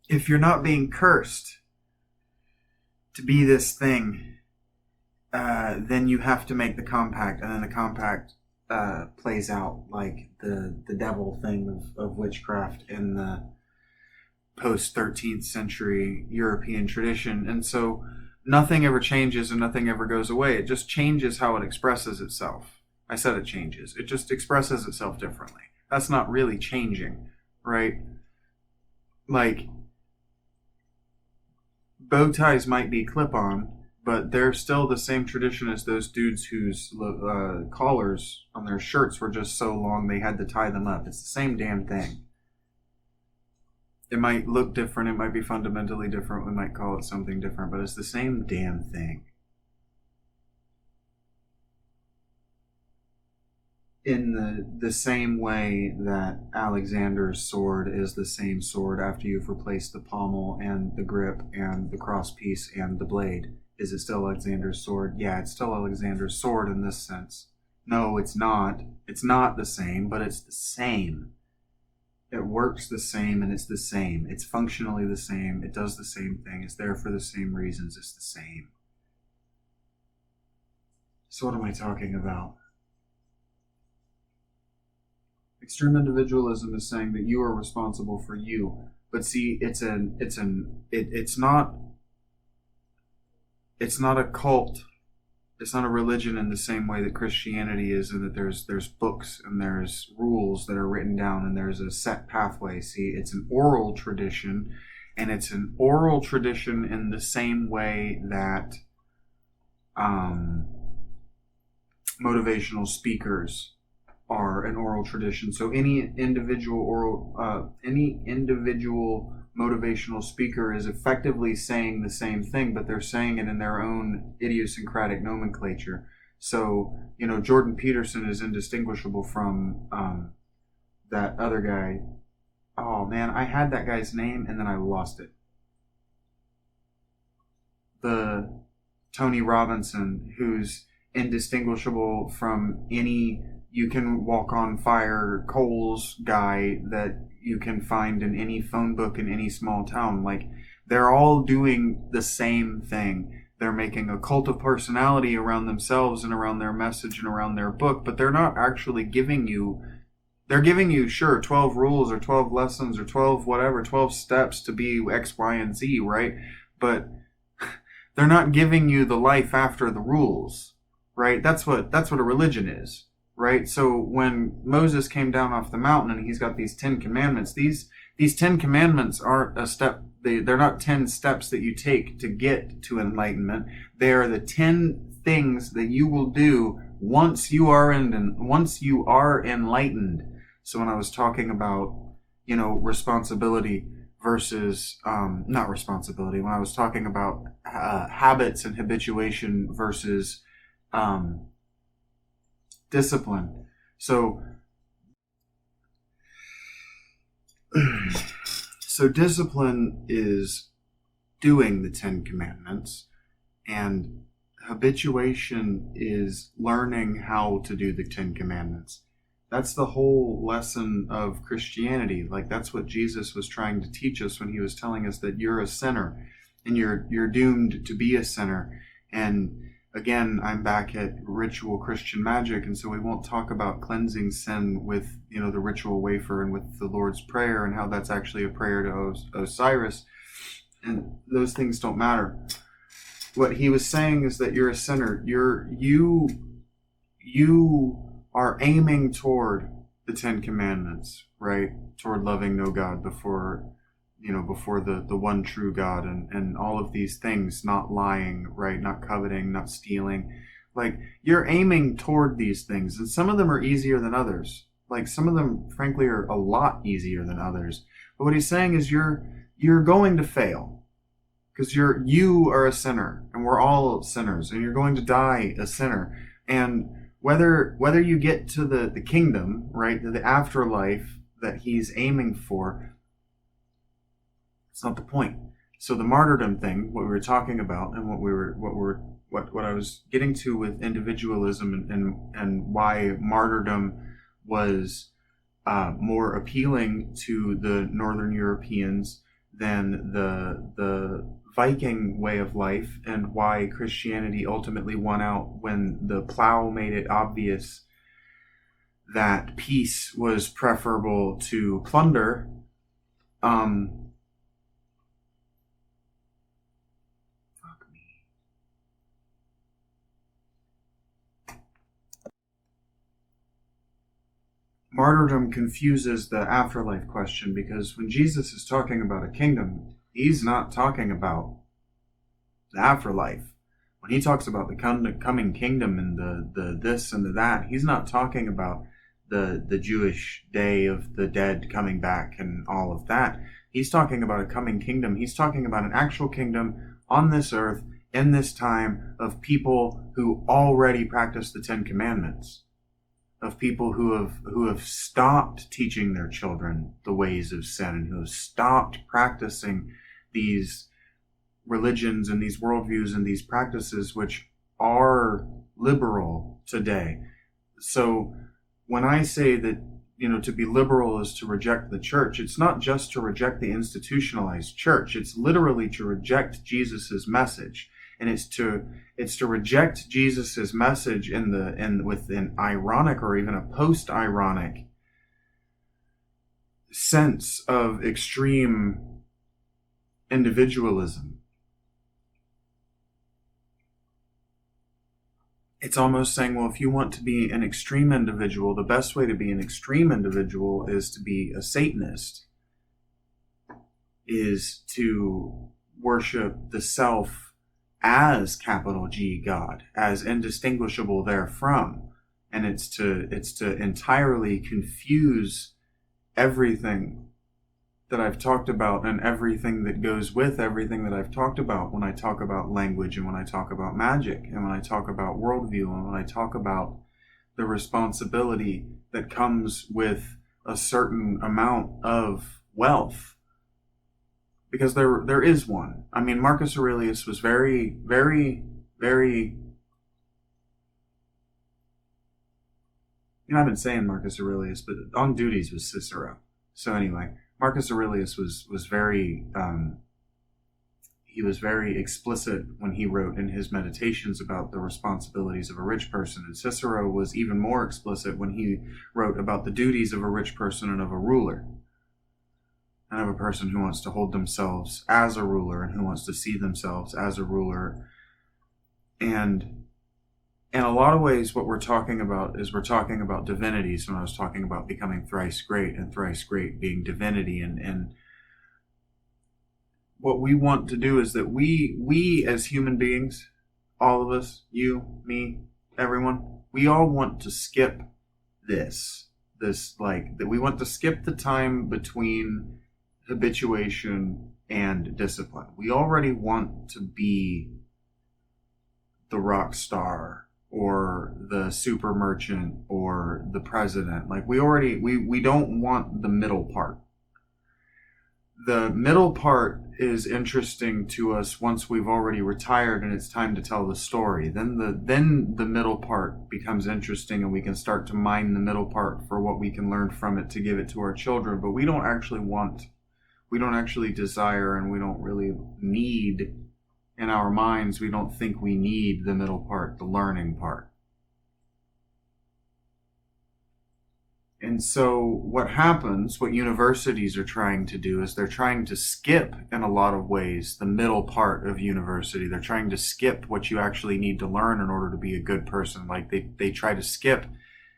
if you're not being cursed to be this thing, then you have to make the compact, and then the compact plays out like the devil thing of witchcraft in the post-13th century European tradition. And so nothing ever changes and nothing ever goes away. It just changes how it expresses itself. I said it changes. It just expresses itself differently. That's not really changing, right? Like, bow ties might be clip-on, but they're still the same tradition as those dudes whose collars on their shirts were just so long they had to tie them up. It's the same damn thing. It might look different, it might be fundamentally different, we might call it something different, but it's the same damn thing. In the same way that Alexander's sword is the same sword after you've replaced the pommel and the grip and the crosspiece and the blade. Is it still Alexander's sword? Yeah, it's still Alexander's sword in this sense. No, it's not. It's not the same, but it's the same. It works the same, and it's the same. It's functionally the same. It does the same thing. It's there for the same reasons. It's the same. So what am I talking about? Extreme individualism is saying that you are responsible for you. But see, it's not a cult. It's not a religion in the same way that Christianity is, and that there's books and there's rules that are written down and there's a set pathway. See, it's an oral tradition, and it's an oral tradition in the same way that motivational speakers are an oral tradition. So any individual motivational speaker is effectively saying the same thing, but they're saying it in their own idiosyncratic nomenclature. So, Jordan Peterson is indistinguishable from that other guy. Oh man, I had that guy's name and then I lost it. The Tony Robinson, who's indistinguishable from any you can walk on fire coals guy that you can find in any phone book in any small town. Like, they're all doing the same thing. They're making a cult of personality around themselves and around their message and around their book, but they're not actually giving you, they're giving you, sure, 12 rules or 12 lessons or 12 whatever, 12 steps to be X, Y, and Z, right? But they're not giving you the life after the rules, right? That's what a religion is. Right? So when Moses came down off the mountain and he's got these 10 commandments, these 10 commandments aren't a step, they're not 10 steps that you take to get to enlightenment. They are the 10 things that you will do once you are enlightened. So when I was talking about, responsibility versus, not responsibility, when I was talking about habits and habituation versus, discipline. So discipline is doing the 10 commandments, and habituation is learning how to do the 10 commandments. That's the whole lesson of Christianity. Like, that's what Jesus was trying to teach us when he was telling us that you're a sinner and you're doomed to be a sinner. And again, I'm back at ritual Christian magic, and so we won't talk about cleansing sin with, the ritual wafer and with the Lord's Prayer and how that's actually a prayer to Osiris, and those things don't matter. What he was saying is that you're a sinner. You are aiming toward the 10 commandments, right? Toward loving no God before the one true God, and all of these things, not lying, right? Not coveting, not stealing. Like, you're aiming toward these things, and some of them are easier than others. Like, some of them, frankly, are a lot easier than others. But what he's saying is you're going to fail, because you are a sinner, and we're all sinners, and you're going to die a sinner. And whether you get to the kingdom, right, the afterlife that he's aiming for, it's not the point. So the martyrdom thing, what we were talking about, and what I was getting to with individualism and why martyrdom was more appealing to the Northern Europeans than the Viking way of life, and why Christianity ultimately won out when the plow made it obvious that peace was preferable to plunder. Martyrdom confuses the afterlife question, because when Jesus is talking about a kingdom, he's not talking about the afterlife. When he talks about the coming kingdom and the this and the that, he's not talking about the Jewish day of the dead coming back and all of that. He's talking about a coming kingdom. He's talking about an actual kingdom on this earth in this time of people who already practice the 10 Commandments. Of people who have stopped teaching their children the ways of sin, and who have stopped practicing these religions and these worldviews and these practices which are liberal today. So when I say that, to be liberal is to reject the church, it's not just to reject the institutionalized church. It's literally to reject Jesus's message. And it's to reject Jesus's message with an ironic or even a post-ironic sense of extreme individualism. It's almost saying, well, if you want to be an extreme individual, the best way to be an extreme individual is to be a Satanist, is to worship the self as capital G God, as indistinguishable therefrom. And it's to entirely confuse everything that I've talked about and everything that goes with everything that I've talked about when I talk about language and when I talk about magic and when I talk about worldview and when I talk about the responsibility that comes with a certain amount of wealth. Because there is one. I mean, Marcus Aurelius was very, very, very... I've been saying Marcus Aurelius, but on duties was Cicero. So anyway, Marcus Aurelius was very he was very explicit when he wrote in his meditations about the responsibilities of a rich person, and Cicero was even more explicit when he wrote about the duties of a rich person and of a ruler, and of a person who wants to hold themselves as a ruler and who wants to see themselves as a ruler. And in a lot of ways, what we're talking about is we're talking about divinities when I was talking about becoming thrice great and thrice great being divinity. And what we want to do is that we as human beings, all of us, you, me, everyone, we all want to skip this like that. We want to skip the time between habituation and discipline. We already want to be the rock star or the super merchant or the president. Like we don't want the middle part. The middle part is interesting to us once we've already retired and it's time to tell the story. Then the middle part becomes interesting and we can start to mine the middle part for what we can learn from it to give it to our children. But we don't actually desire, and we don't really need, in our minds, we don't think we need the middle part, the learning part. And so what happens, what universities are trying to do is they're trying to skip, in a lot of ways, the middle part of university. They're trying to skip what you actually need to learn in order to be a good person. Like they try to skip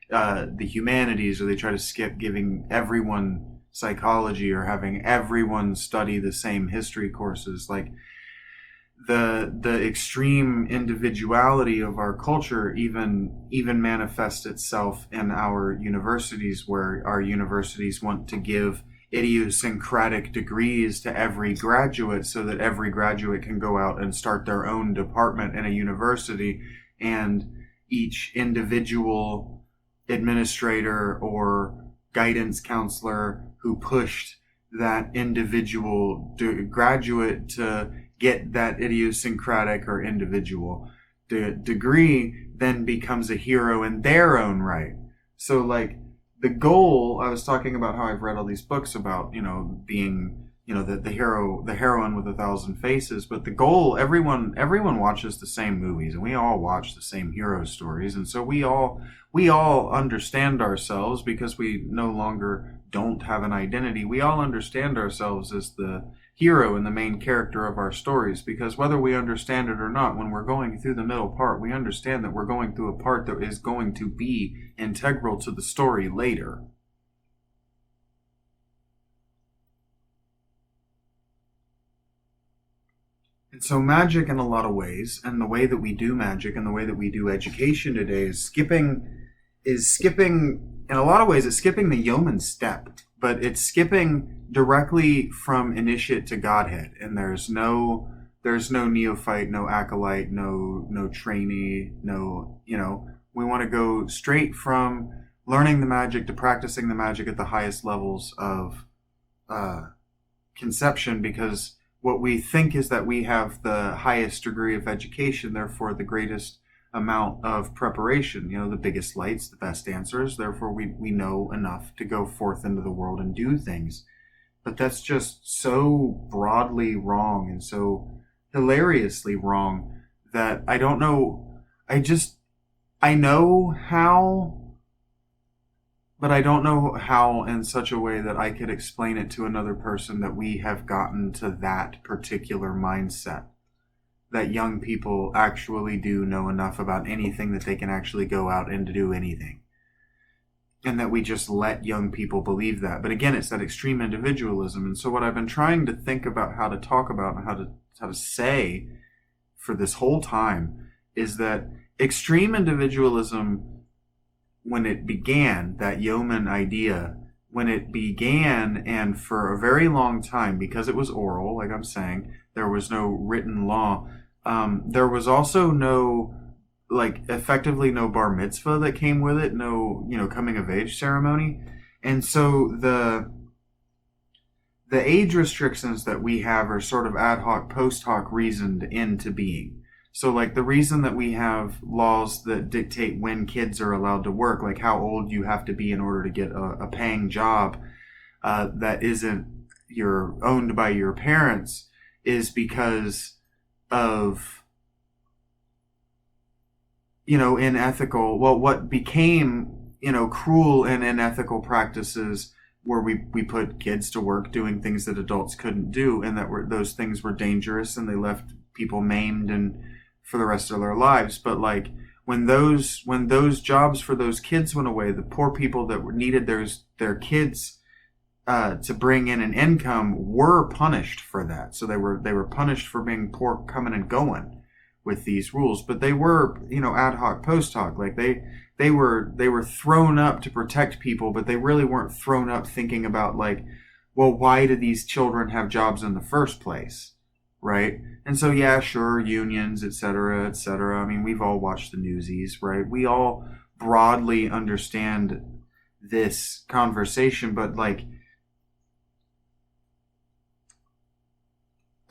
the humanities, or they try to skip giving everyone psychology or having everyone study the same history courses. Like the extreme individuality of our culture even manifests itself in our universities, where our universities want to give idiosyncratic degrees to every graduate so that every graduate can go out and start their own department in a university, and each individual administrator or guidance counselor who pushed that individual graduate to get that idiosyncratic or individual degree then becomes a hero in their own right. So like the goal, I was talking about how I've read all these books about, being, the heroine with 1,000 faces, but the goal, everyone watches the same movies and we all watch the same hero stories. And so we all understand ourselves because we no longer don't have an identity. We all understand ourselves as the hero and the main character of our stories, because whether we understand it or not, when we're going through the middle part, we understand that we're going through a part that is going to be integral to the story later. And so magic, in a lot of ways, and the way that we do magic and the way that we do education today is skipping, in a lot of ways, it's skipping the yeoman step, but it's skipping directly from initiate to godhead. And there's no neophyte, no acolyte, no trainee, we want to go straight from learning the magic to practicing the magic at the highest levels of conception, because what we think is that we have the highest degree of education, therefore the greatest amount of preparation, the biggest lights, the best answers, therefore we know enough to go forth into the world and do things. But that's just so broadly wrong and so hilariously wrong that I don't know, I know how, but I don't know how in such a way that I could explain it to another person that we have gotten to that particular mindset, that young people actually do know enough about anything that they can actually go out and do anything. And that we just let young people believe that. But again, it's that extreme individualism. And so what I've been trying to think about how to talk about and how to say for this whole time is that extreme individualism, when it began, that yeoman idea, when it began, and for a very long time, because it was oral, like I'm saying, there was no written law. There was also no, effectively no bar mitzvah that came with it, no, coming of age ceremony. And so the age restrictions that we have are sort of ad hoc, post hoc reasoned into being. So the reason that we have laws that dictate when kids are allowed to work, like how old you have to be in order to get a paying job that isn't you're owned by your parents, is because of what became cruel and unethical practices where we put kids to work doing things that adults couldn't do, and those things were dangerous and they left people maimed and for the rest of their lives. But when those jobs for those kids went away, the poor people that needed their kids to bring in an income were punished for that. So they were punished for being poor, coming and going with these rules. But they were ad hoc, post hoc. They were thrown up to protect people, but they really weren't thrown up thinking about why do these children have jobs in the first place? Right? And so, yeah, sure, unions, et cetera, et cetera. I mean, we've all watched the newsies, right? We all broadly understand this conversation, but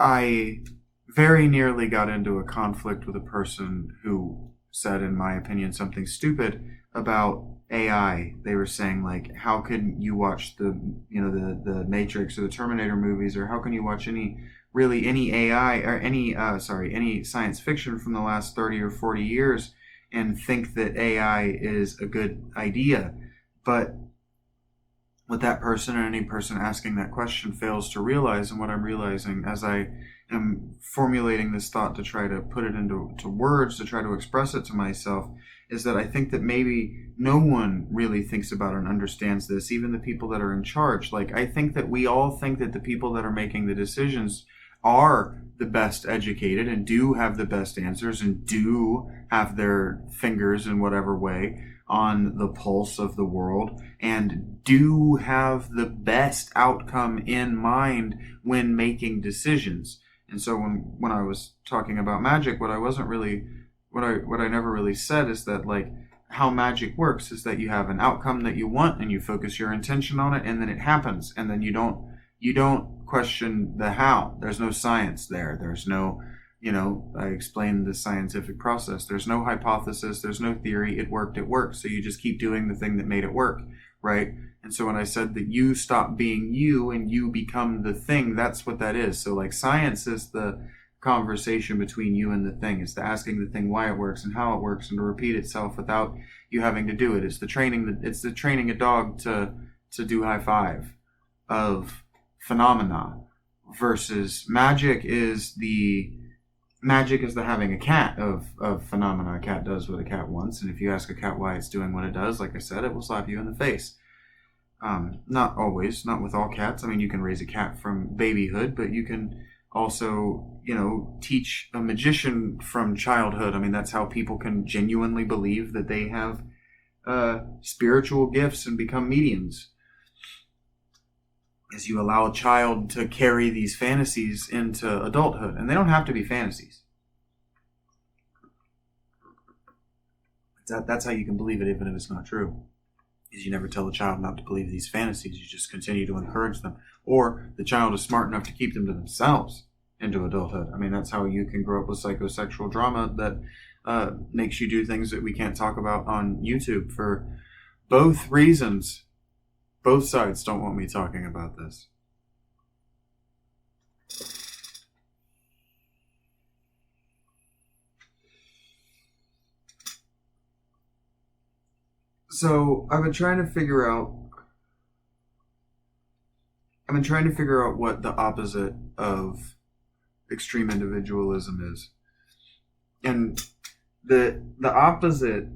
I very nearly got into a conflict with a person who said, in my opinion, something stupid about AI. They were saying, how can you watch the Matrix or the Terminator movies, or how can you watch any AI or any science fiction from the last 30 or 40 years and think that AI is a good idea? But what that person or any person asking that question fails to realize, and what I'm realizing as I am formulating this thought to try to put it into words, to try to express it to myself, is that I think that maybe no one really thinks about and understands this, even the people that are in charge. I think that we all think that the people that are making the decisions are the best educated and do have the best answers and do have their fingers in whatever way on the pulse of the world and do have the best outcome in mind when making decisions. And so when I was talking about magic, what I never really said is that how magic works is that you have an outcome that you want and you focus your intention on it, and then it happens, and then you don't question the how. There's no science there. There's no, I explained the scientific process. There's no hypothesis. There's no theory. It worked. It worked. So you just keep doing the thing that made it work, right? And so when I said that you stop being you and you become the thing, that's what that is. So science is the conversation between you and the thing. It's the asking the thing why it works and how it works and to repeat itself without you having to do it. It's the training a dog to do high five of phenomena, versus magic is the having a cat of phenomena. A cat does what a cat wants, and if you ask a cat why it's doing what it does, like I said, it will slap you in the face. Not always, not with all cats. I mean, you can raise a cat from babyhood, but you can also, teach a magician from childhood. I mean, that's how people can genuinely believe that they have spiritual gifts and become mediums. Is you allow a child to carry these fantasies into adulthood. And they don't have to be fantasies. That's how you can believe it, even if it's not true. Is you never tell a child not to believe these fantasies. You just continue to encourage them. Or the child is smart enough to keep them to themselves into adulthood. I mean, that's how you can grow up with psychosexual drama that makes you do things that we can't talk about on YouTube for both reasons. Both sides don't want me talking about this. So I've been trying to figure out what the opposite of extreme individualism is. And the opposite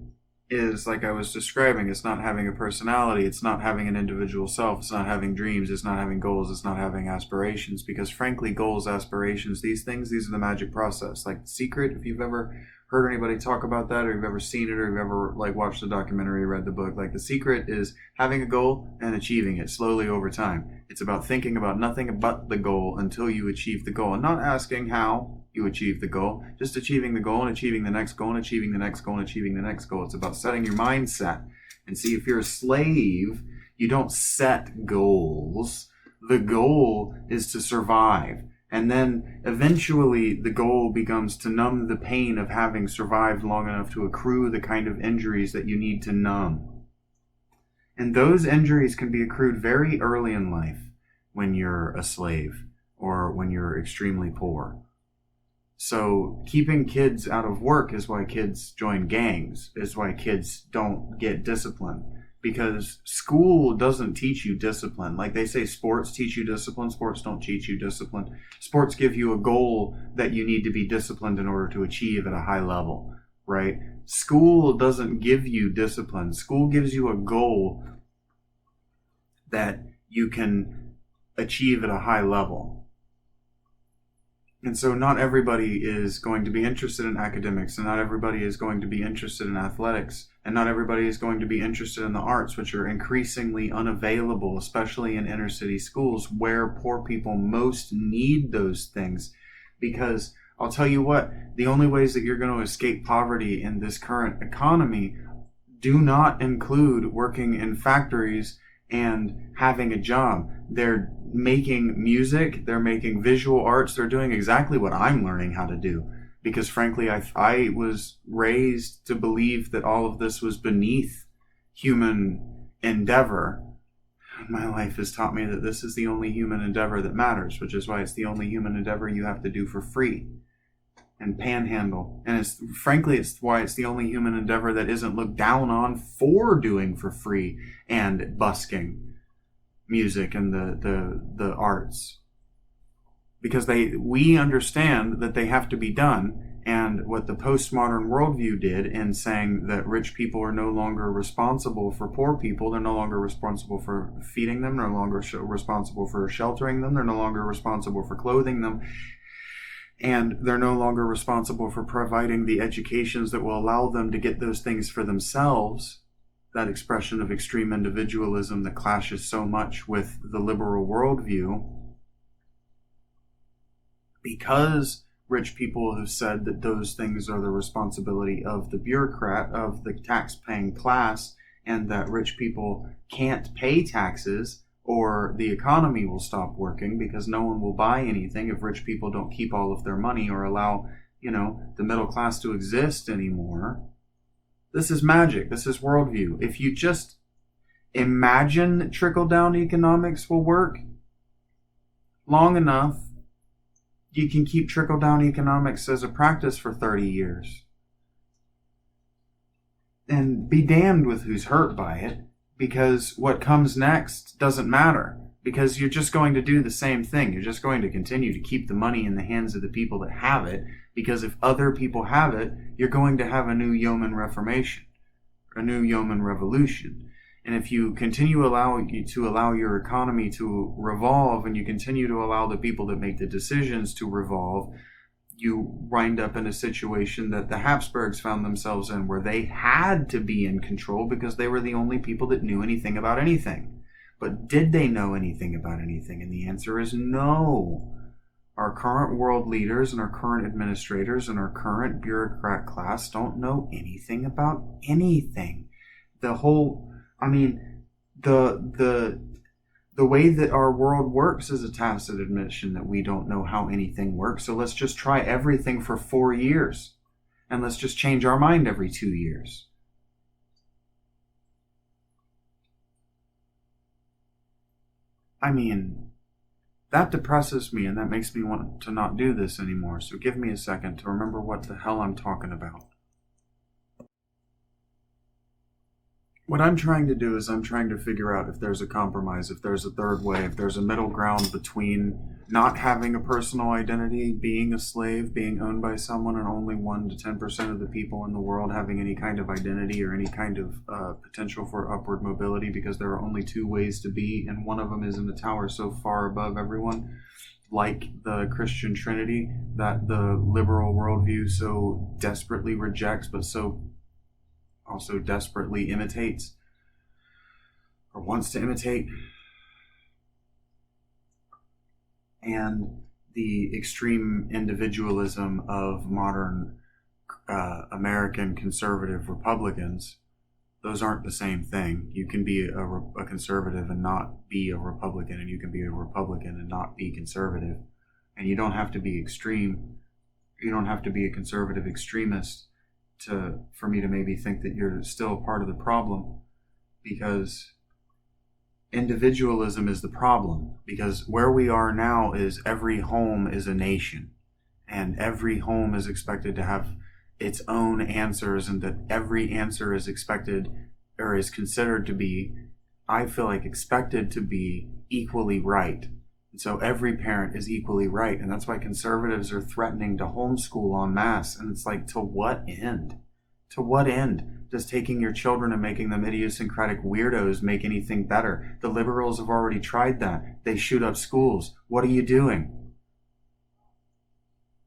is, like I was describing, it's not having a personality, it's not having an individual self, it's not having dreams, it's not having goals, it's not having aspirations. Because frankly, goals, aspirations, these things, these are the magic process. Like The Secret, if you've ever heard anybody talk about that, or you've ever seen it, or you've ever like watched the documentary or read the book, like The Secret is having a goal and achieving it slowly over time. It's about thinking about nothing but the goal until you achieve the goal, and not asking how you achieve the goal, just achieving the goal and achieving the next goal and achieving the next goal and achieving the next goal. It's about setting your mindset. And see, if you're a slave, you don't set goals. The goal is to survive. And then eventually the goal becomes to numb the pain of having survived long enough to accrue the kind of injuries that you need to numb. And those injuries can be accrued very early in life when you're a slave or when you're extremely poor. So keeping kids out of work is why kids join gangs, is why kids don't get discipline. Because school doesn't teach you discipline. Like they say sports teach you discipline, sports don't teach you discipline. Sports give you a goal that you need to be disciplined in order to achieve at a high level, right? School doesn't give you discipline. School gives you a goal that you can achieve at a high level. And so not everybody is going to be interested in academics, and not everybody is going to be interested in athletics, and not everybody is going to be interested in the arts, which are increasingly unavailable, especially in inner city schools where poor people most need those things. Because I'll tell you what, the only ways that you're going to escape poverty in this current economy do not include working in factories and having a job. They're making music, they're making visual arts, they're doing exactly what I'm learning how to do. Because frankly, I was raised to believe that all of this was beneath human endeavor. My life has taught me that this is the only human endeavor that matters, which is why it's the only human endeavor you have to do for free and panhandle. And it's why it's the only human endeavor that isn't looked down on for doing for free and busking music and the arts. Because we understand that they have to be done. And what the postmodern worldview did in saying that rich people are no longer responsible for poor people, they're no longer responsible for feeding them, no longer responsible for sheltering them, they're no longer responsible for clothing them, and they're no longer responsible for providing the educations that will allow them to get those things for themselves. That expression of extreme individualism that clashes so much with the liberal worldview. Because rich people have said that those things are the responsibility of the bureaucrat, of the tax-paying class, and that rich people can't pay taxes or the economy will stop working because no one will buy anything if rich people don't keep all of their money or allow, the middle class to exist anymore. This is magic. This is worldview. If you just imagine that trickle-down economics will work long enough, you can keep trickle-down economics as a practice for 30 years. And be damned with who's hurt by it, because what comes next doesn't matter. Because you're just going to do the same thing. You're just going to continue to keep the money in the hands of the people that have it, because if other people have it, you're going to have a new yeoman reformation, a new yeoman revolution. And if you continue to allow your economy to revolve, and you continue to allow the people that make the decisions to revolve, you wind up in a situation that the Habsburgs found themselves in, where they had to be in control because they were the only people that knew anything about anything. But did they know anything about anything? And the answer is no. Our current world leaders and our current administrators and our current bureaucrat class don't know anything about anything. The way that our world works is a tacit admission that we don't know how anything works. So let's just try everything for 4 years. And let's just change our mind every 2 years. That depresses me, and that makes me want to not do this anymore. So give me a second to remember what the hell I'm talking about. What I'm trying to do is I'm trying to figure out if there's a compromise, if there's a third way, if there's a middle ground between not having a personal identity, being a slave, being owned by someone, and only 1 to 10% of the people in the world having any kind of identity or any kind of potential for upward mobility, because there are only 2 ways to be, and one of them is in the tower so far above everyone, like the Christian Trinity, that the liberal worldview so desperately rejects, but so also desperately imitates, or wants to imitate. And the extreme individualism of modern American conservative Republicans, those aren't the same thing. You can be a conservative and not be a Republican, and you can be a Republican and not be conservative. And you don't have to be extreme. You don't have to be a conservative extremist for me to maybe think that you're still part of the problem, because individualism is the problem. Because where we are now is every home is a nation, and every home is expected to have its own answers, and that every answer is expected, or is considered to be, I feel like, expected to be equally right. And so every parent is equally right. And that's why conservatives are threatening to homeschool en masse. And it's like, to what end? To what end does taking your children and making them idiosyncratic weirdos make anything better? The liberals have already tried that. They shoot up schools. What are you doing?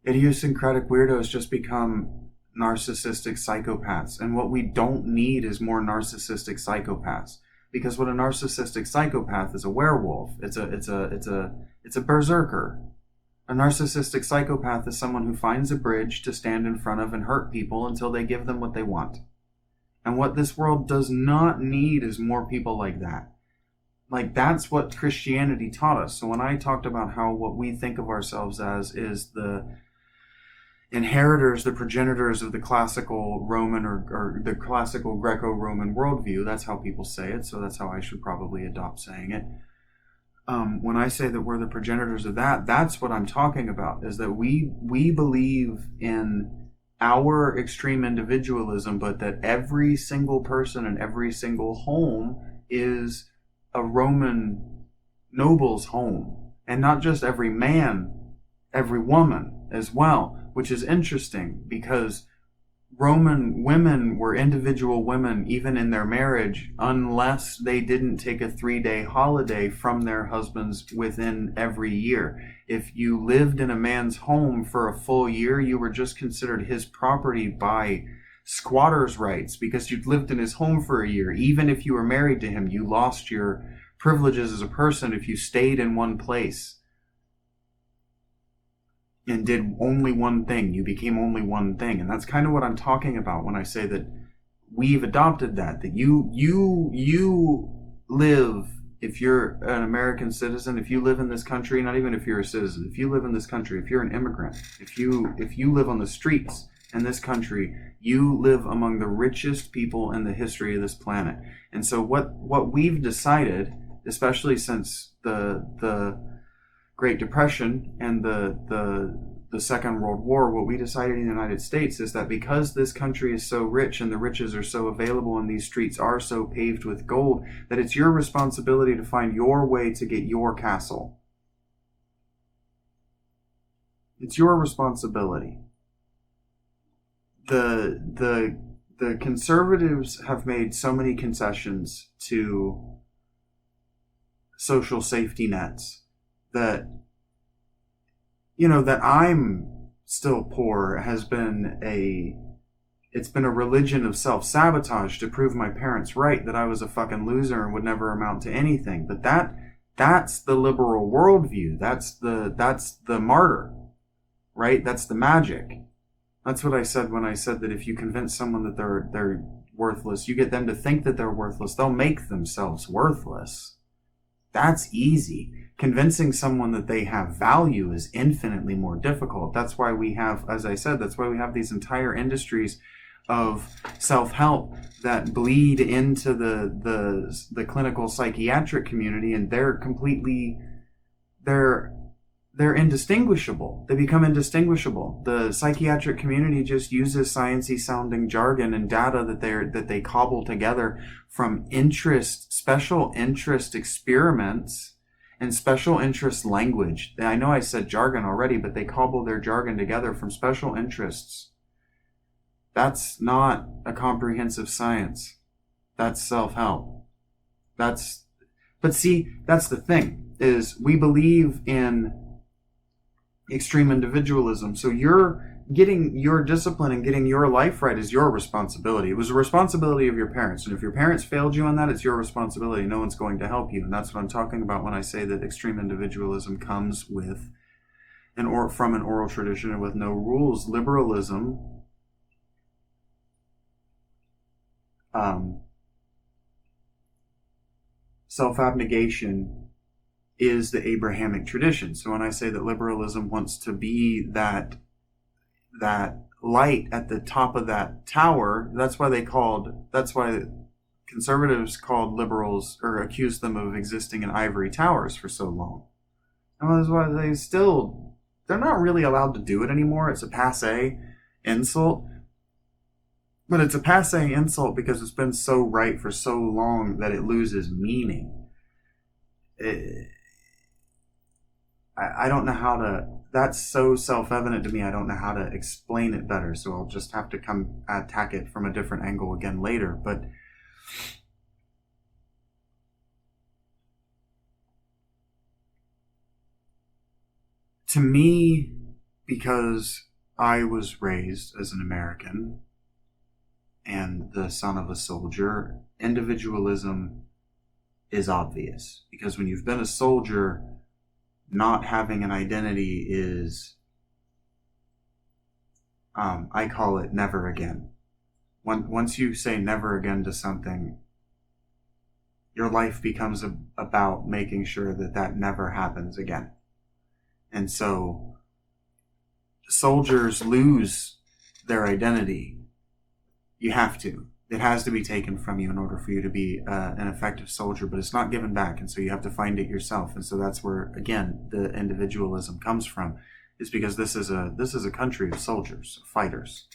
Idiosyncratic weirdos just become narcissistic psychopaths. And what we don't need is more narcissistic psychopaths. Because what a narcissistic psychopath is, a werewolf. It's a berserker. A narcissistic psychopath is someone who finds a bridge to stand in front of and hurt people until they give them what they want. And what this world does not need is more people like that. Like, that's what Christianity taught us. So when I talked about how what we think of ourselves as is the inheritors, the progenitors of the classical Roman or the classical Greco-Roman worldview, that's how people say it, so that's how I should probably adopt saying it. When I say that we're the progenitors of that, that's what I'm talking about, is that we believe in our extreme individualism, but that every single person in every single home is a Roman noble's home. And not just every man, every woman as well, which is interesting because Roman women were individual women even in their marriage, unless they didn't take a 3-day holiday from their husbands within every year. If you lived in a man's home for a full year, you were just considered his property by squatter's rights because you'd lived in his home for a year. Even if you were married to him, you lost your privileges as a person if you stayed in one place and did only one thing. You became only one thing. And that's kind of what I'm talking about when I say that we've adopted that you live, if you're an American citizen, if you live in this country, not even if you're a citizen, if you live in this country, if you're an immigrant, if you live on the streets in this country, you live among the richest people in the history of this planet. And so what we've decided, especially since the Great Depression and the Second World War, what we decided in the United States is that because this country is so rich and the riches are so available and these streets are so paved with gold, that it's your responsibility to find your way to get your castle. It's your responsibility. The conservatives have made so many concessions to social safety nets that, that I'm still poor has been it's been a religion of self-sabotage to prove my parents right, that I was a fucking loser and would never amount to anything. But that's the liberal worldview. That's the martyr, right? That's the magic. That's what I said when I said that if you convince someone that they're worthless, you get them to think that they're worthless, they'll make themselves worthless. That's easy. Convincing someone that they have value is infinitely more difficult. That's why we have, as I said, that's why we have these entire industries of self-help that bleed into the clinical psychiatric community, and they're they're indistinguishable. They become indistinguishable. The psychiatric community just uses sciencey sounding jargon and data that they cobble together from special interest experiments and special interest language. I know I said jargon already, but they cobble their jargon together from special interests. That's not a comprehensive science. That's self-help. But see, that's the thing, is we believe in extreme individualism. So you're getting your discipline and getting your life right is your responsibility. It was a responsibility of your parents. And if your parents failed you on that, it's your responsibility. No one's going to help you. And that's what I'm talking about when I say that extreme individualism comes with from an oral tradition and with no rules. Liberalism self-abnegation is the Abrahamic tradition. So when I say that liberalism wants to be that light at the top of that tower, that's why conservatives called liberals, or accused them of existing in ivory towers for so long. And that's why they're not really allowed to do it anymore. It's a passé insult. But it's a passé insult because it's been so right for so long that it loses meaning. I don't know how to, that's so self-evident to me, I don't know how to explain it better, so I'll just have to attack it from a different angle again later. But to me, because I was raised as an American and the son of a soldier, individualism is obvious. Because when you've been a soldier, not having an identity is, I call it never again. Once you say never again to something, your life becomes about making sure that never happens again. And so soldiers lose their identity. You have to. It has to be taken from you in order for you to be an effective soldier, but it's not given back, and so you have to find it yourself. And so that's where, again, the individualism comes from, is because this is a country of soldiers, fighters.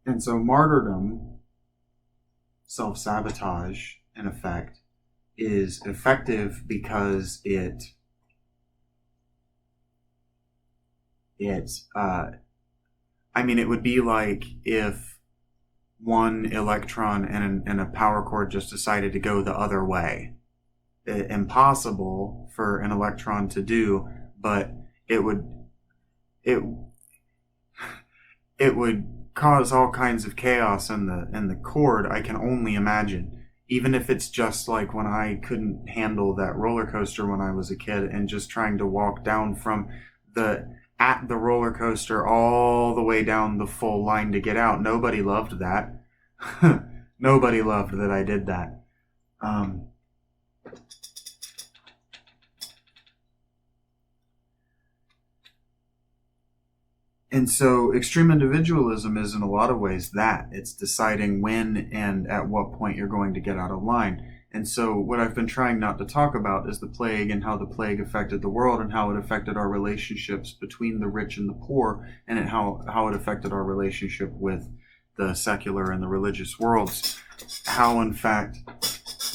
And so martyrdom, self-sabotage, in effect, is effective because it would be like if one electron in a power cord just decided to go the other way. Impossible for an electron to do, but it would cause all kinds of chaos in the cord. I can only imagine. Even if it's just like when I couldn't handle that roller coaster when I was a kid and just trying to walk down from the roller coaster all the way down the full line to get out. Nobody loved that. Nobody loved that I did that. And so extreme individualism is in a lot of ways that. It's deciding when and at what point you're going to get out of line. And so what I've been trying not to talk about is the plague and how the plague affected the world and how it affected our relationships between the rich and the poor, and how it affected our relationship with the secular and the religious worlds. How, in fact,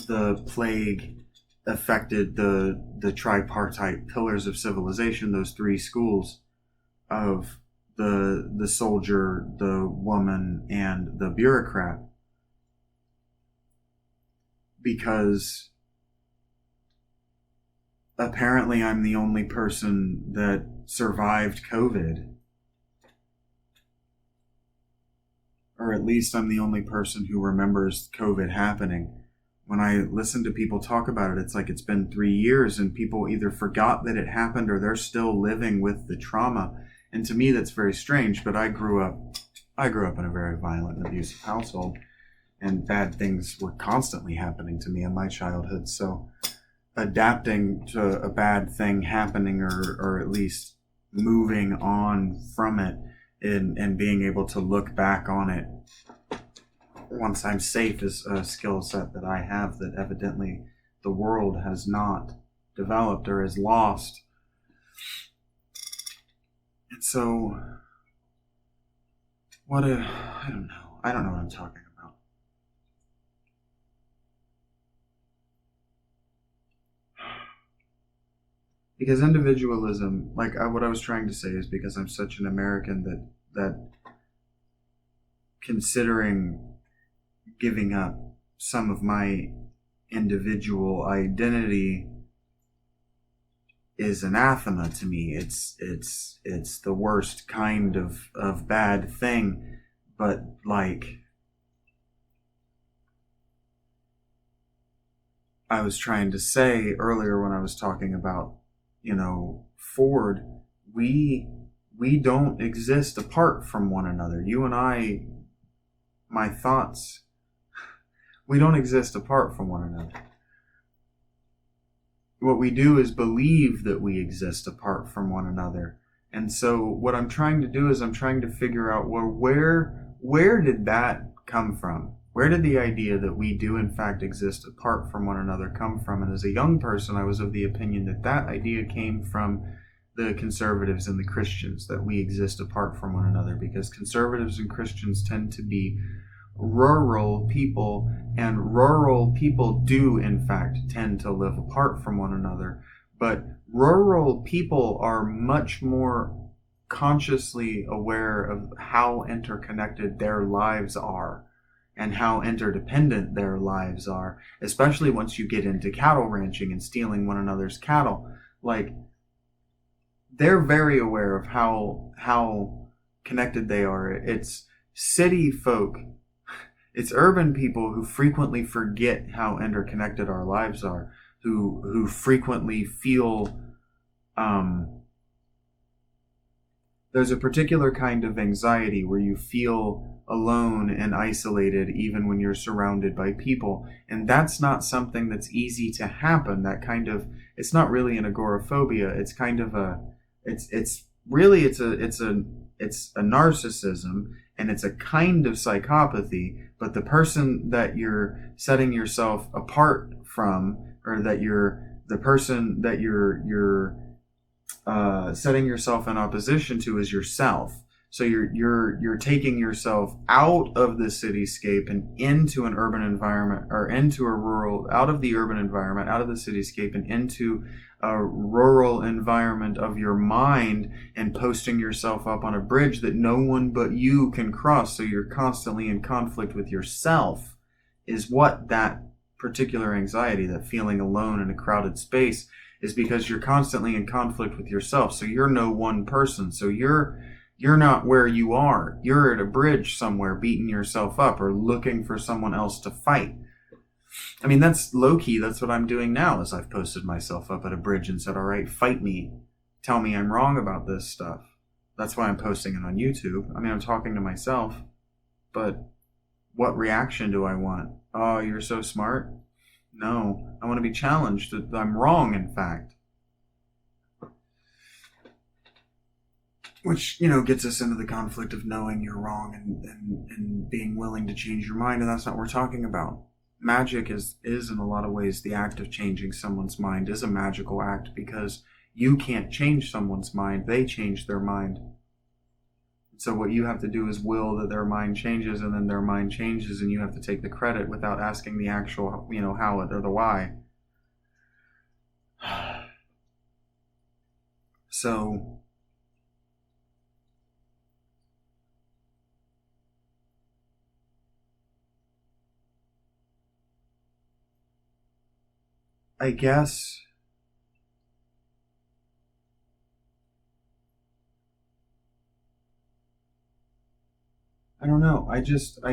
the plague affected the tripartite pillars of civilization, those three schools of the soldier, the woman, and the bureaucrat. Because apparently I'm the only person that survived COVID. Or at least I'm the only person who remembers COVID happening. When I listen to people talk about it, it's like it's been 3 years and people either forgot that it happened or they're still living with the trauma. And to me, that's very strange, but I grew up in a very violent and abusive household. And bad things were constantly happening to me in my childhood. So adapting to a bad thing happening, or at least moving on from it and being able to look back on it once I'm safe is a skill set that I have that evidently the world has not developed or is lost. And so, I don't know. I don't know what I'm talking about. Because individualism, like what I was trying to say is because I'm such an American that considering giving up some of my individual identity is anathema to me. It's the worst kind of bad thing. But like I was trying to say earlier when I was talking about, Ford, we don't exist apart from one another. You and I, my thoughts, we don't exist apart from one another. What we do is believe that we exist apart from one another. And so what I'm trying to do is I'm trying to figure out, well, where did that come from? Where did the idea that we do in fact exist apart from one another come from? And as a young person, I was of the opinion that idea came from the conservatives and the Christians, that we exist apart from one another, because conservatives and Christians tend to be rural people, and rural people do in fact tend to live apart from one another. But rural people are much more consciously aware of how interconnected their lives are and how interdependent their lives are, especially once you get into cattle ranching and stealing one another's cattle. Like, they're very aware of how connected they are. It's city folk, it's urban people who frequently forget how interconnected our lives are, who frequently feel there's a particular kind of anxiety where you feel alone and isolated even when you're surrounded by people. And that's not something that's easy to happen. That kind of, it's not really an agoraphobia. It's kind of it's a narcissism, and it's a kind of psychopathy. But the person that you're setting yourself apart from, or that the person that you're setting yourself in opposition to, is yourself. So you're taking yourself out of the cityscape and into an urban environment, or into a rural, out of the urban environment, out of the cityscape, and into a rural environment of your mind, and posting yourself up on a bridge that no one but you can cross. So you're constantly in conflict with yourself, is what that particular anxiety, that feeling alone in a crowded space, is, because you're constantly in conflict with yourself. So you're no one person. So you're not where you are. You're at a bridge somewhere beating yourself up or looking for someone else to fight. I mean, that's low-key. That's what I'm doing now, is I've posted myself up at a bridge and said, all right, fight me. Tell me I'm wrong about this stuff. That's why I'm posting it on YouTube. I mean, I'm talking to myself, but what reaction do I want? Oh, you're so smart? No, I want to be challenged that I'm wrong, in fact. Which, gets us into the conflict of knowing you're wrong and being willing to change your mind, and that's not what we're talking about. Magic is in a lot of ways, the act of changing someone's mind is a magical act, because you can't change someone's mind, they change their mind. So what you have to do is will that their mind changes, and then their mind changes, and you have to take the credit without asking the actual, how it or the why. So I guess I don't know. I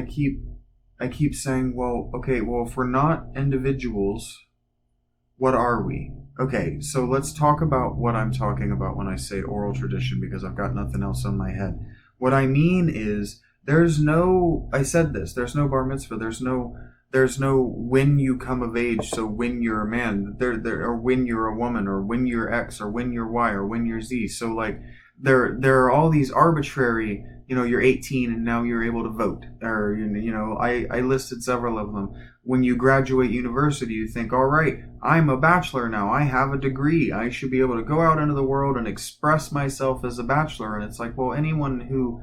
keep saying, well, okay, well, if we're not individuals, what are we? Okay, so let's talk about what I'm talking about when I say oral tradition, because I've got nothing else on my head. What I mean is, I said this, there's no bar mitzvah, there's no when you come of age, so when you're a man, or when you're a woman, or when you're X, or when you're Y, or when you're Z. So like, there are all these arbitrary you're 18 and now you're able to vote. Or, I listed several of them. When you graduate university, you think, all right, I'm a bachelor now. I have a degree. I should be able to go out into the world and express myself as a bachelor. And it's like, well, anyone who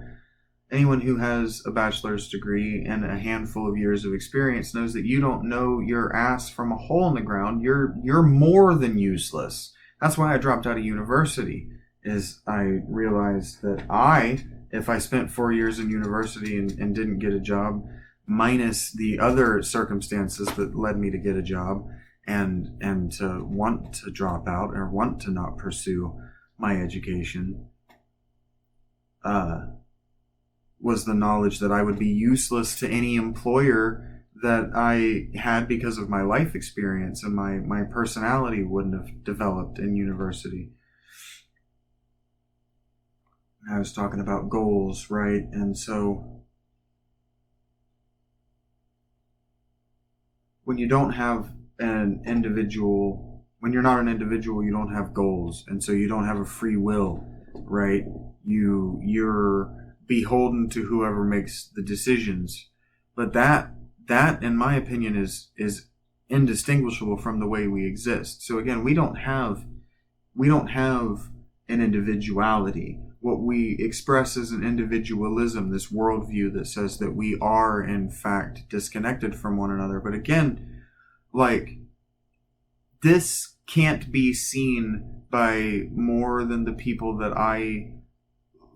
has a bachelor's degree and a handful of years of experience knows that you don't know your ass from a hole in the ground. You're more than useless. That's why I dropped out of university, is I realized that if I spent 4 years in university and didn't get a job, minus the other circumstances that led me to get a job and to want to drop out or want to not pursue my education, was the knowledge that I would be useless to any employer that I had because of my life experience, and my personality wouldn't have developed in university. I was talking about goals, right? And so when you're not an individual, you don't have goals, and so you don't have a free will, right? You're beholden to whoever makes the decisions. But that in my opinion is indistinguishable from the way we exist. So again, we don't have an individuality. What we express is an individualism, this worldview that says that we are in fact disconnected from one another. But again, this can't be seen by more than the people that I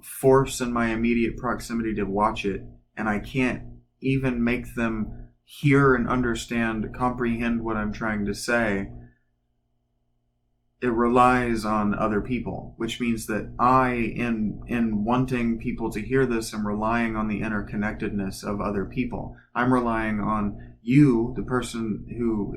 force in my immediate proximity to watch it, and I can't even make them hear and understand, comprehend what I'm trying to say. It relies on other people, which means that I, in wanting people to hear this, am relying on the interconnectedness of other people. I'm relying on you, the person who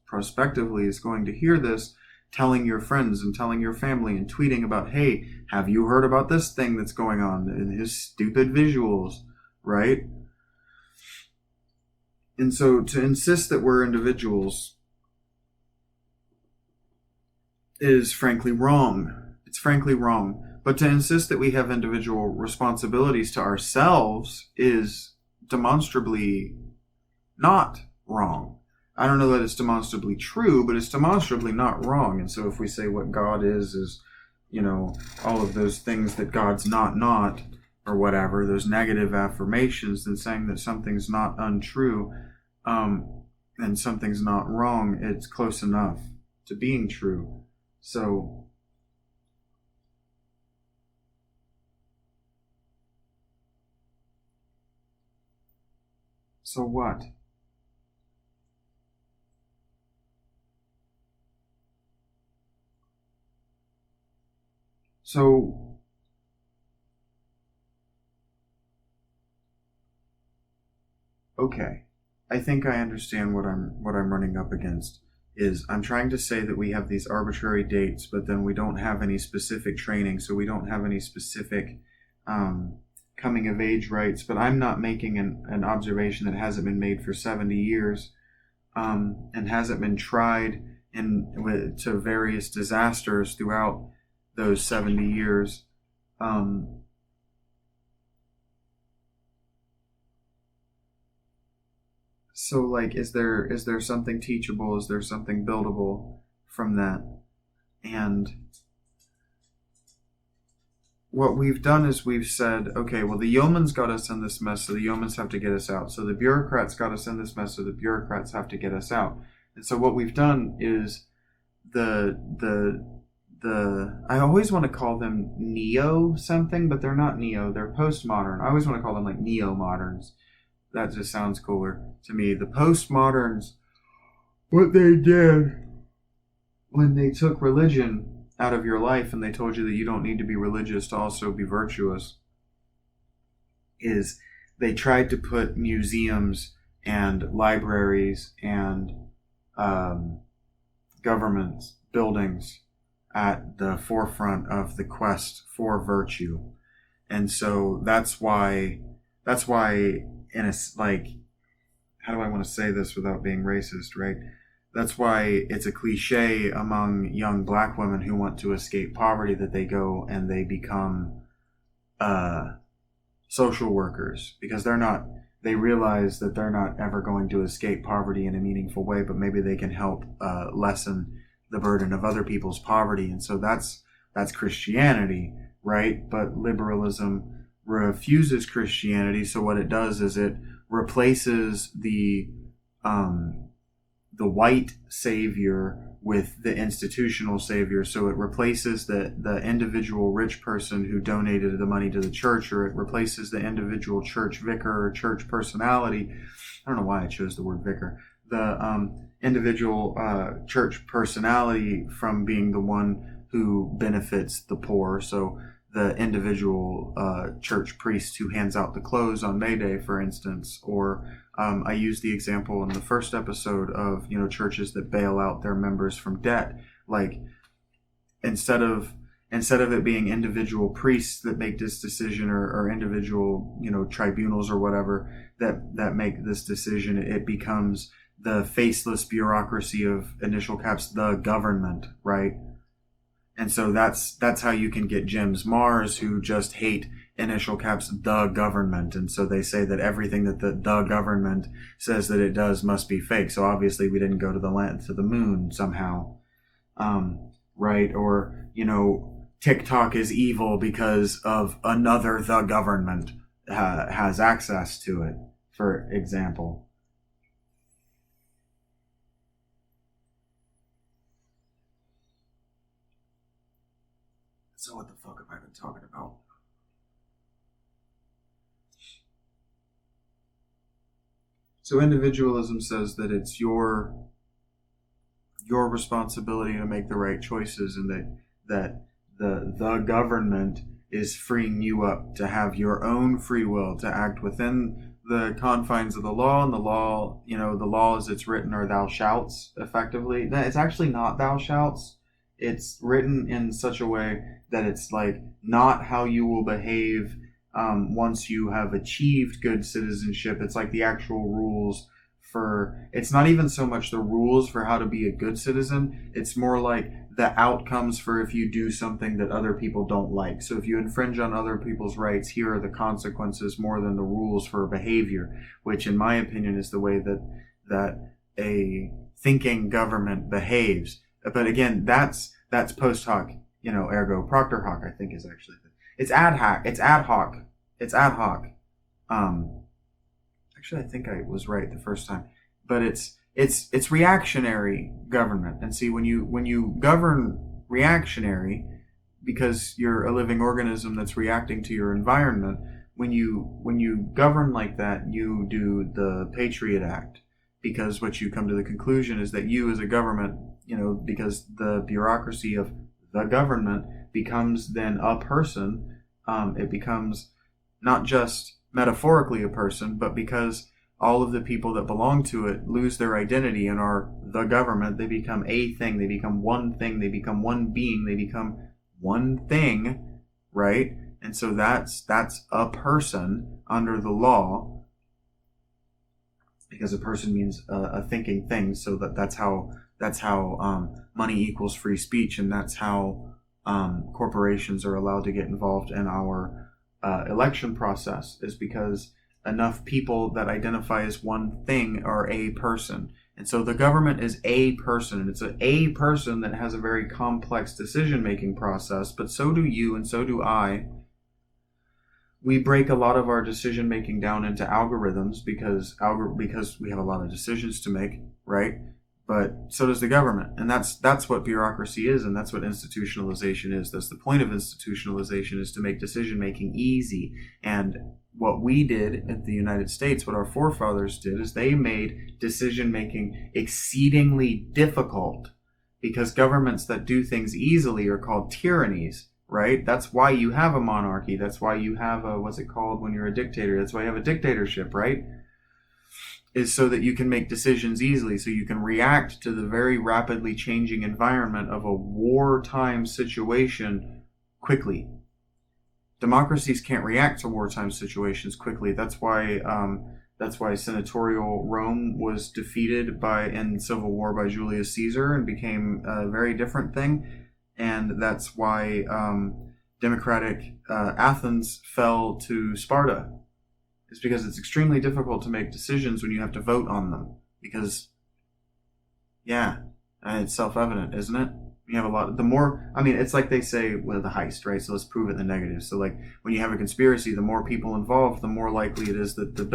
prospectively is going to hear this, telling your friends and telling your family and tweeting about, hey, have you heard about this thing that's going on in his stupid visuals, right? And so to insist that we're individuals is frankly wrong. It's frankly wrong. But to insist that we have individual responsibilities to ourselves is demonstrably not wrong. I don't know that it's demonstrably true, but it's demonstrably not wrong. And so if we say what God is, all of those things that God's not, or whatever, those negative affirmations, then saying that something's not untrue, and something's not wrong, it's close enough to being true. So what? So okay, I think I understand what I'm running up against. Is I'm trying to say that we have these arbitrary dates, but then we don't have any specific training, so we don't have any specific coming of age rites. But I'm not making an observation that hasn't been made for 70 years and hasn't been tried to various disasters throughout those 70 years. So is there something teachable? Is there something buildable from that? And what we've done is we've said, okay, well, the yeoman's got us in this mess, so the yeomans have to get us out. So the bureaucrats got us in this mess, so the bureaucrats have to get us out. And so what we've done is I always want to call them neo something, but they're not neo, they're postmodern. I always want to call them neo-moderns. That just sounds cooler to me. The postmoderns, what they did when they took religion out of your life and they told you that you don't need to be religious to also be virtuous, is they tried to put museums and libraries and government buildings at the forefront of the quest for virtue. And so that's why and it's how do I want to say this without being racist, right? That's why it's a cliche among young black women who want to escape poverty that they go and they become social workers, because they realize that they're not ever going to escape poverty in a meaningful way, but maybe they can help lessen the burden of other people's poverty. And so that's Christianity, right? But liberalism refuses Christianity. So what it does is it replaces the white savior with the institutional savior. So it replaces the individual rich person who donated the money to the church, or it replaces the individual church vicar or church personality. I don't know why I chose the word vicar. The individual church personality from being the one who benefits the poor. So the individual church priest who hands out the clothes on May Day, for instance, or I used the example in the first episode of churches that bail out their members from debt. Like instead of it being individual priests that make this decision, or individual tribunals or whatever that make this decision, it becomes the faceless bureaucracy of initial caps, the government, right? And so that's how you can get James Mars, who just hate initial caps, the government. And so they say that everything that the government says that it does must be fake. So obviously we didn't go to the moon somehow. Right? Or, TikTok is evil because of another the government has access to it, for example. So what the fuck have I been talking about? So individualism says that it's your responsibility to make the right choices, and that the government is freeing you up to have your own free will, to act within the confines of the law. And the law, the law as it's written are thou shalts, effectively. It's actually not thou shalts. It's written in such a way that it's like not how you will behave once you have achieved good citizenship. It's like the actual rules it's not even so much the rules for how to be a good citizen. It's more like the outcomes for if you do something that other people don't like. So if you infringe on other people's rights, here are the consequences, more than the rules for behavior, which in my opinion is the way that a thinking government behaves. But again, that's post hoc, ergo Proctor hoc, I think is actually it's ad hoc. Actually, I think I was right the first time, but it's reactionary government. And see, when you govern reactionary, because you're a living organism that's reacting to your environment, when you govern like that, you do the Patriot Act, because what you come to the conclusion is that you as a government, because the bureaucracy of the government becomes then a person, it becomes not just metaphorically a person, but because all of the people that belong to it lose their identity and are the government, they become a thing, they become one thing, they become one being, they become one thing, right? And so that's a person under the law, because a person means a thinking thing. So that's how money equals free speech, and that's how corporations are allowed to get involved in our election process, is because enough people that identify as one thing are a person. And so the government is a person, and it's a person that has a very complex decision-making process, but so do you and so do I. We break a lot of our decision-making down into algorithms because we have a lot of decisions to make, right? But so does the government. And that's what bureaucracy is, and that's what institutionalization is. That's the point of institutionalization, is to make decision-making easy. And what we did in the United States, what our forefathers did, is they made decision-making exceedingly difficult, because governments that do things easily are called tyrannies, right? That's why you have a monarchy. That's why you have what's it called when you're a dictator? That's why you have a dictatorship, right? Is so that you can make decisions easily, so you can react to the very rapidly changing environment of a wartime situation quickly. Democracies can't react to wartime situations quickly. That's why senatorial Rome was defeated in civil war by Julius Caesar and became a very different thing. And that's why democratic Athens fell to Sparta. It's because it's extremely difficult to make decisions when you have to vote on them. Because, yeah, it's self-evident, isn't it? You have a lot. The more, I mean, it's like they say with the heist, right? So let's prove it in the negative. So like when you have a conspiracy, the more people involved, the more likely it is that the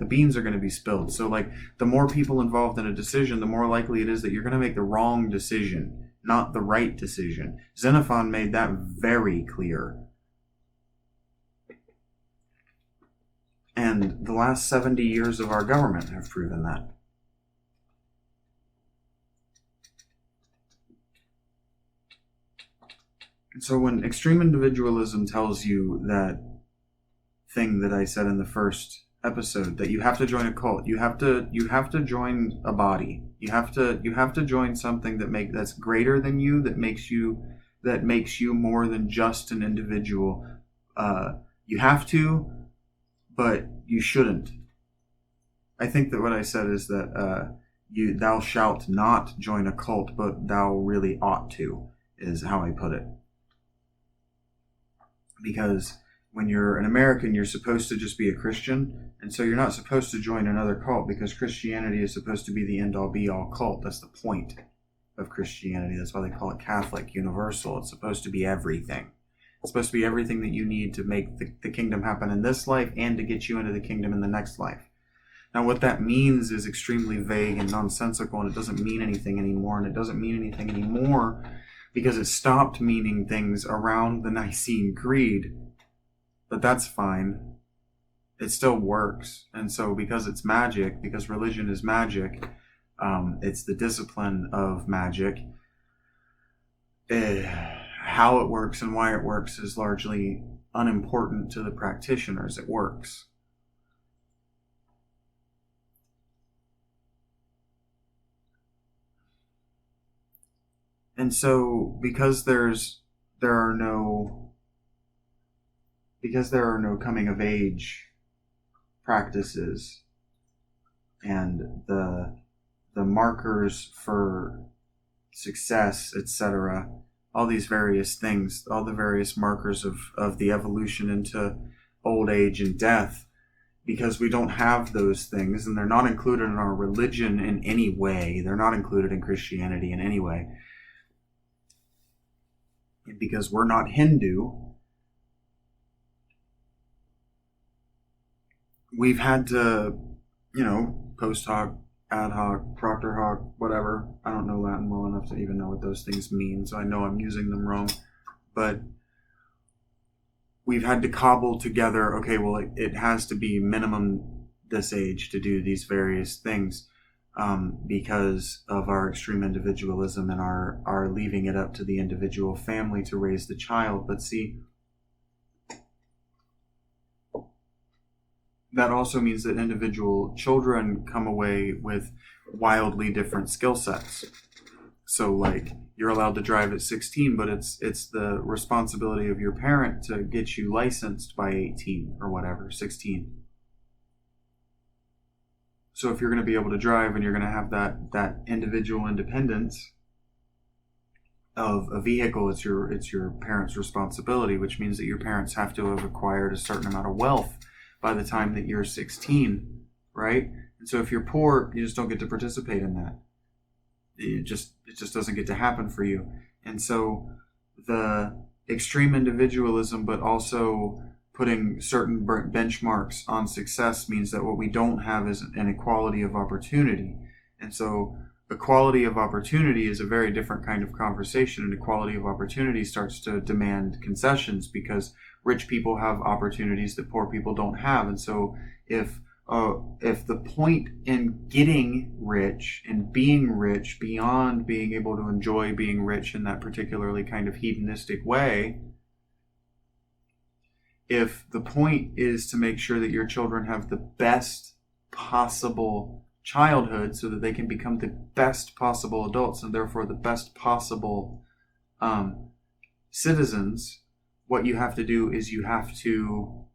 beans are going to be spilled. So like the more people involved in a decision, the more likely it is that you're going to make the wrong decision, not the right decision. Xenophon made that very clear. And the last 70 years of our government have proven that. And so when extreme individualism tells you that thing that I said in the first episode, that you have to join a cult, you have to join a body, you have to join something that's greater than you, that makes you more than just an individual. You have to, but you shouldn't. I think that what I said is that thou shalt not join a cult, but thou really ought to, is how I put it. Because when you're an American, you're supposed to just be a Christian, and so you're not supposed to join another cult, because Christianity is supposed to be the end-all be-all cult. That's the point of Christianity. That's why they call it Catholic, universal. It's supposed to be everything. It's supposed to be everything that you need to make the kingdom happen in this life and to get you into the kingdom in the next life. Now, what that means is extremely vague and nonsensical, and it doesn't mean anything anymore, and it doesn't mean anything anymore because it stopped meaning things around the Nicene Creed. But that's fine. It still works. And so because it's magic, because religion is magic, it's the discipline of magic. How it works and why it works is largely unimportant to the practitioners. It works. And so because there are no coming of age practices, and the markers for success, etc., all these various things, all the various markers of the evolution into old age and death, because we don't have those things, and they're not included in our religion in any way. They're not included in Christianity in any way. Because we're not Hindu, we've had to, post hoc, ad hoc, proctor hoc, whatever. I don't know Latin well enough to even know what those things mean, so I know I'm using them wrong. But we've had to cobble together, okay, well, it has to be minimum this age to do these various things. Because of our extreme individualism and our leaving it up to the individual family to raise the child. But see, that also means that individual children come away with wildly different skill sets. So like, you're allowed to drive at 16, but it's the responsibility of your parent to get you licensed by 18 or whatever, 16. So if you're going to be able to drive and you're going to have that individual independence of a vehicle, it's your parents' responsibility, which means that your parents have to have acquired a certain amount of wealth by the time that you're 16, right? And so if you're poor, you just don't get to participate in that. It just doesn't get to happen for you. And so the extreme individualism, but also putting certain benchmarks on success, means that what we don't have is an equality of opportunity. And so equality of opportunity is a very different kind of conversation, and equality of opportunity starts to demand concessions because rich people have opportunities that poor people don't have. And so if the point in getting rich and being rich, beyond being able to enjoy being rich in that particularly kind of hedonistic way, if the point is to make sure that your children have the best possible childhood so that they can become the best possible adults and therefore the best possible citizens, what you have to do is you have to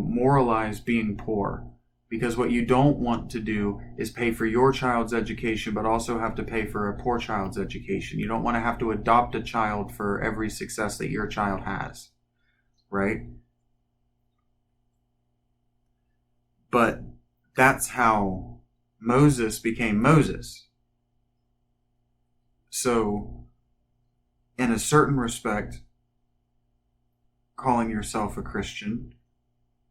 moralize being poor. Because what you don't want to do is pay for your child's education, but also have to pay for a poor child's education. You don't want to have to adopt a child for every success that your child has, right? But that's how Moses became Moses. So, in a certain respect, calling yourself a Christian,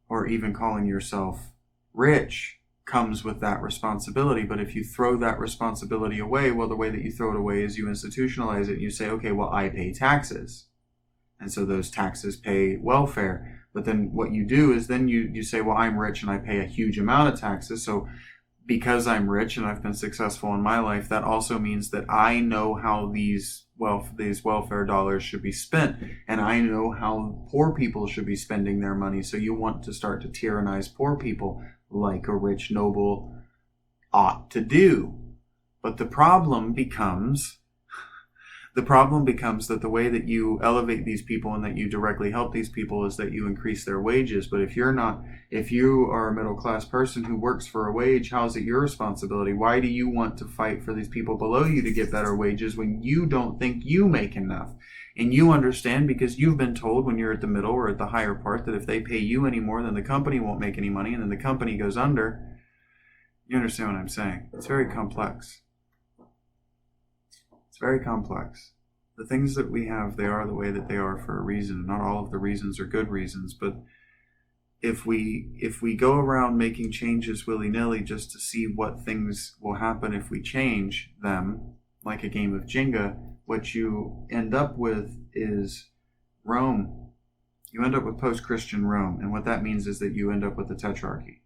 or even calling yourself rich, comes with that responsibility. But if you throw that responsibility away, well, the way that you throw it away is you institutionalize it. You say, okay, well, I pay taxes, and so those taxes pay welfare. But then what you do is then you say, well, I'm rich and I pay a huge amount of taxes. So because I'm rich and I've been successful in my life, that also means that I know how these welfare dollars should be spent, and I know how poor people should be spending their money. So you want to start to tyrannize poor people like a rich noble ought to do. But the problem becomes that the way that you elevate these people and that you directly help these people is that you increase their wages. But if you are a middle class person who works for a wage, how is it your responsibility? Why do you want to fight for these people below you to get better wages when you don't think you make enough? And you understand, because you've been told when you're at the middle or at the higher part, that if they pay you any more, then the company won't make any money, and then the company goes under. You understand what I'm saying? It's very complex. It's very complex. The things that we have, they are the way that they are for a reason. Not all of the reasons are good reasons, but if we go around making changes willy-nilly just to see what things will happen if we change them, like a game of Jenga, what you end up with is Rome. You end up with post-Christian Rome, and what that means is that you end up with the tetrarchy.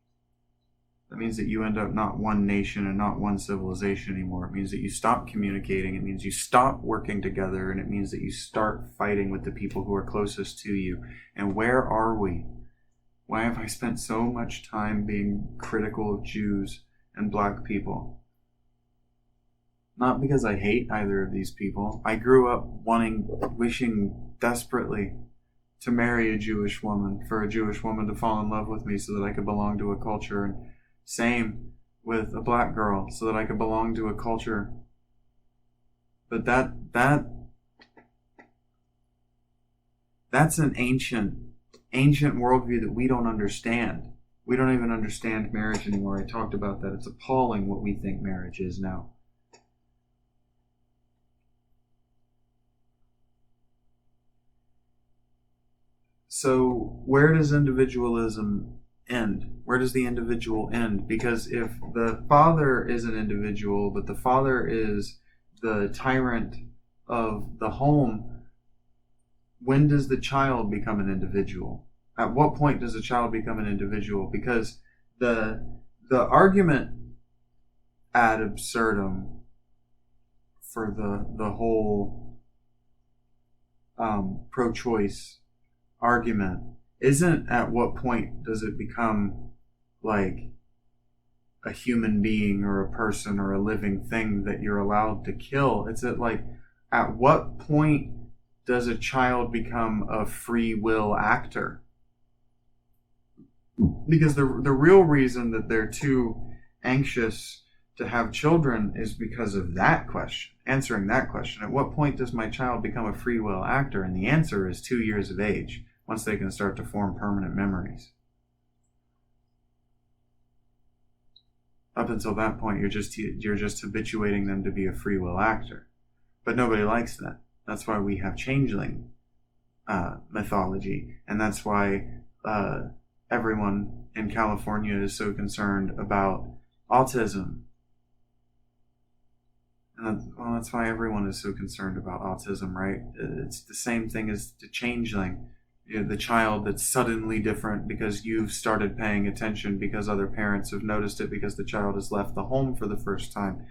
That means that you end up not one nation and not one civilization anymore. It means that you stop communicating. It means you stop working together. And it means that you start fighting with the people who are closest to you. And where are we? Why have I spent so much time being critical of Jews and black people? Not because I hate either of these people. I grew up wishing desperately to marry a Jewish woman, for a Jewish woman to fall in love with me so that I could belong to a culture. And same with a black girl, so that I could belong to a culture. But that's an ancient worldview that we don't understand. We don't even understand marriage anymore. I talked about that. It's appalling what we think marriage is now. So where does individualism end? Where does the individual end? Because if the father is an individual, but the father is the tyrant of the home, when does the child become an individual? At what point does a child become an individual? Because the argument ad absurdum for the whole pro-choice argument isn't at what point does it become like a human being or a person or a living thing that you're allowed to kill. It's at what point does a child become a free will actor? Because the real reason that they're too anxious to have children is because of that question, answering that question. At what point does my child become a free will actor? And the answer is 2 years of age, once they can start to form permanent memories. Up until that point, you're just habituating them to be a free will actor. But nobody likes that. That's why we have changeling mythology, and that's why everyone in California is so concerned about autism. And that's why everyone is so concerned about autism, right? It's the same thing as the changeling. The child that's suddenly different because you've started paying attention, because other parents have noticed it, because the child has left the home for the first time.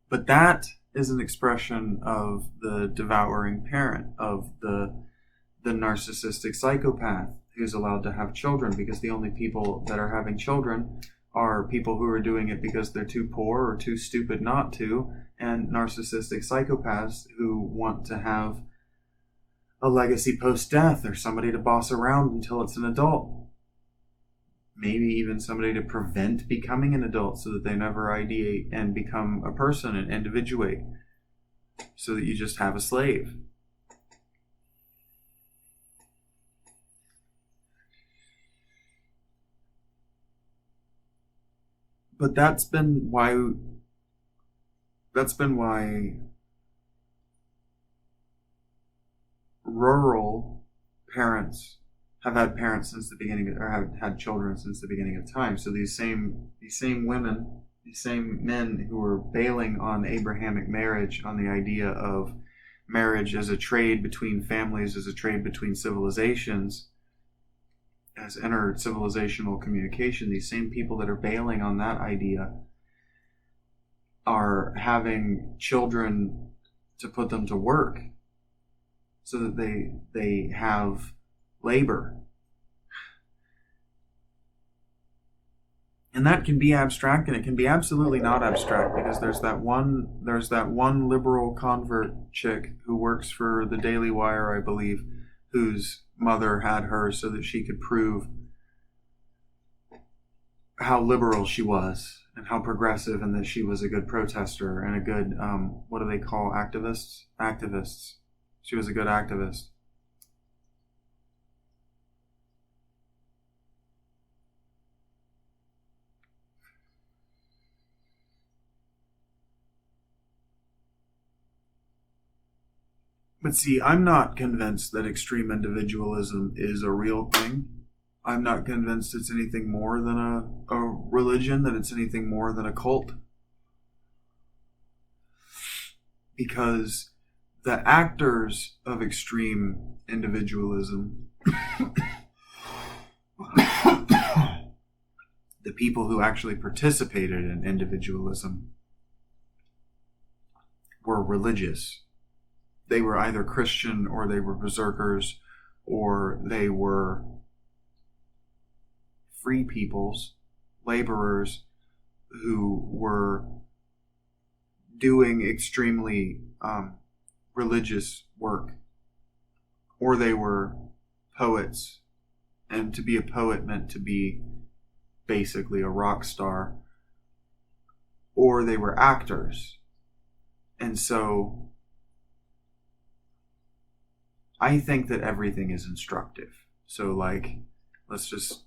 But that is an expression of the devouring parent, of the narcissistic psychopath who's allowed to have children, because the only people that are having children are people who are doing it because they're too poor or too stupid not to, and narcissistic psychopaths who want to have a legacy post-death, or somebody to boss around until it's an adult. Maybe even somebody to prevent becoming an adult so that they never ideate and become a person and individuate, so that you just have a slave. But that's been why rural parents have had parents since the beginning, or have had children since the beginning of time. So these same women, these same men who were bailing on Abrahamic marriage, on the idea of marriage as a trade between families, as a trade between civilizations, as inter-civilizational communication, these same people that are bailing on that idea are having children to put them to work so that they have labor. And that can be abstract, and it can be absolutely not abstract, because there's that one liberal convert chick who works for the Daily Wire, I believe, whose mother had her so that she could prove how liberal she was and how progressive, and that she was a good protester and a good what do they call activists. She was a good activist. But see, I'm not convinced that extreme individualism is a real thing. I'm not convinced it's anything more than a religion, that it's anything more than a cult. Because the actors of extreme individualism, the people who actually participated in individualism, were religious. They were either Christian, or they were berserkers, or they were free peoples, laborers who were doing extremely religious work, or they were poets, and to be a poet meant to be basically a rock star, or they were actors. And so I think that everything is instructive. So, like, let's just,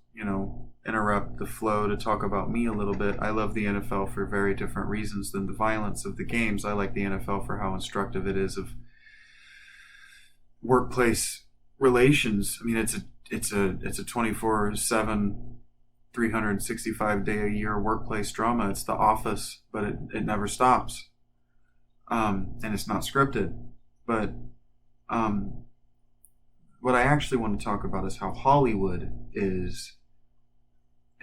interrupt the flow to talk about me a little bit. I love the NFL for very different reasons than the violence of the games. I like the NFL for how instructive it is of workplace relations. I mean, it's a 24/7, 365-day-a-year workplace drama. It's The Office, but it never stops. And it's not scripted. But what I actually want to talk about is how Hollywood is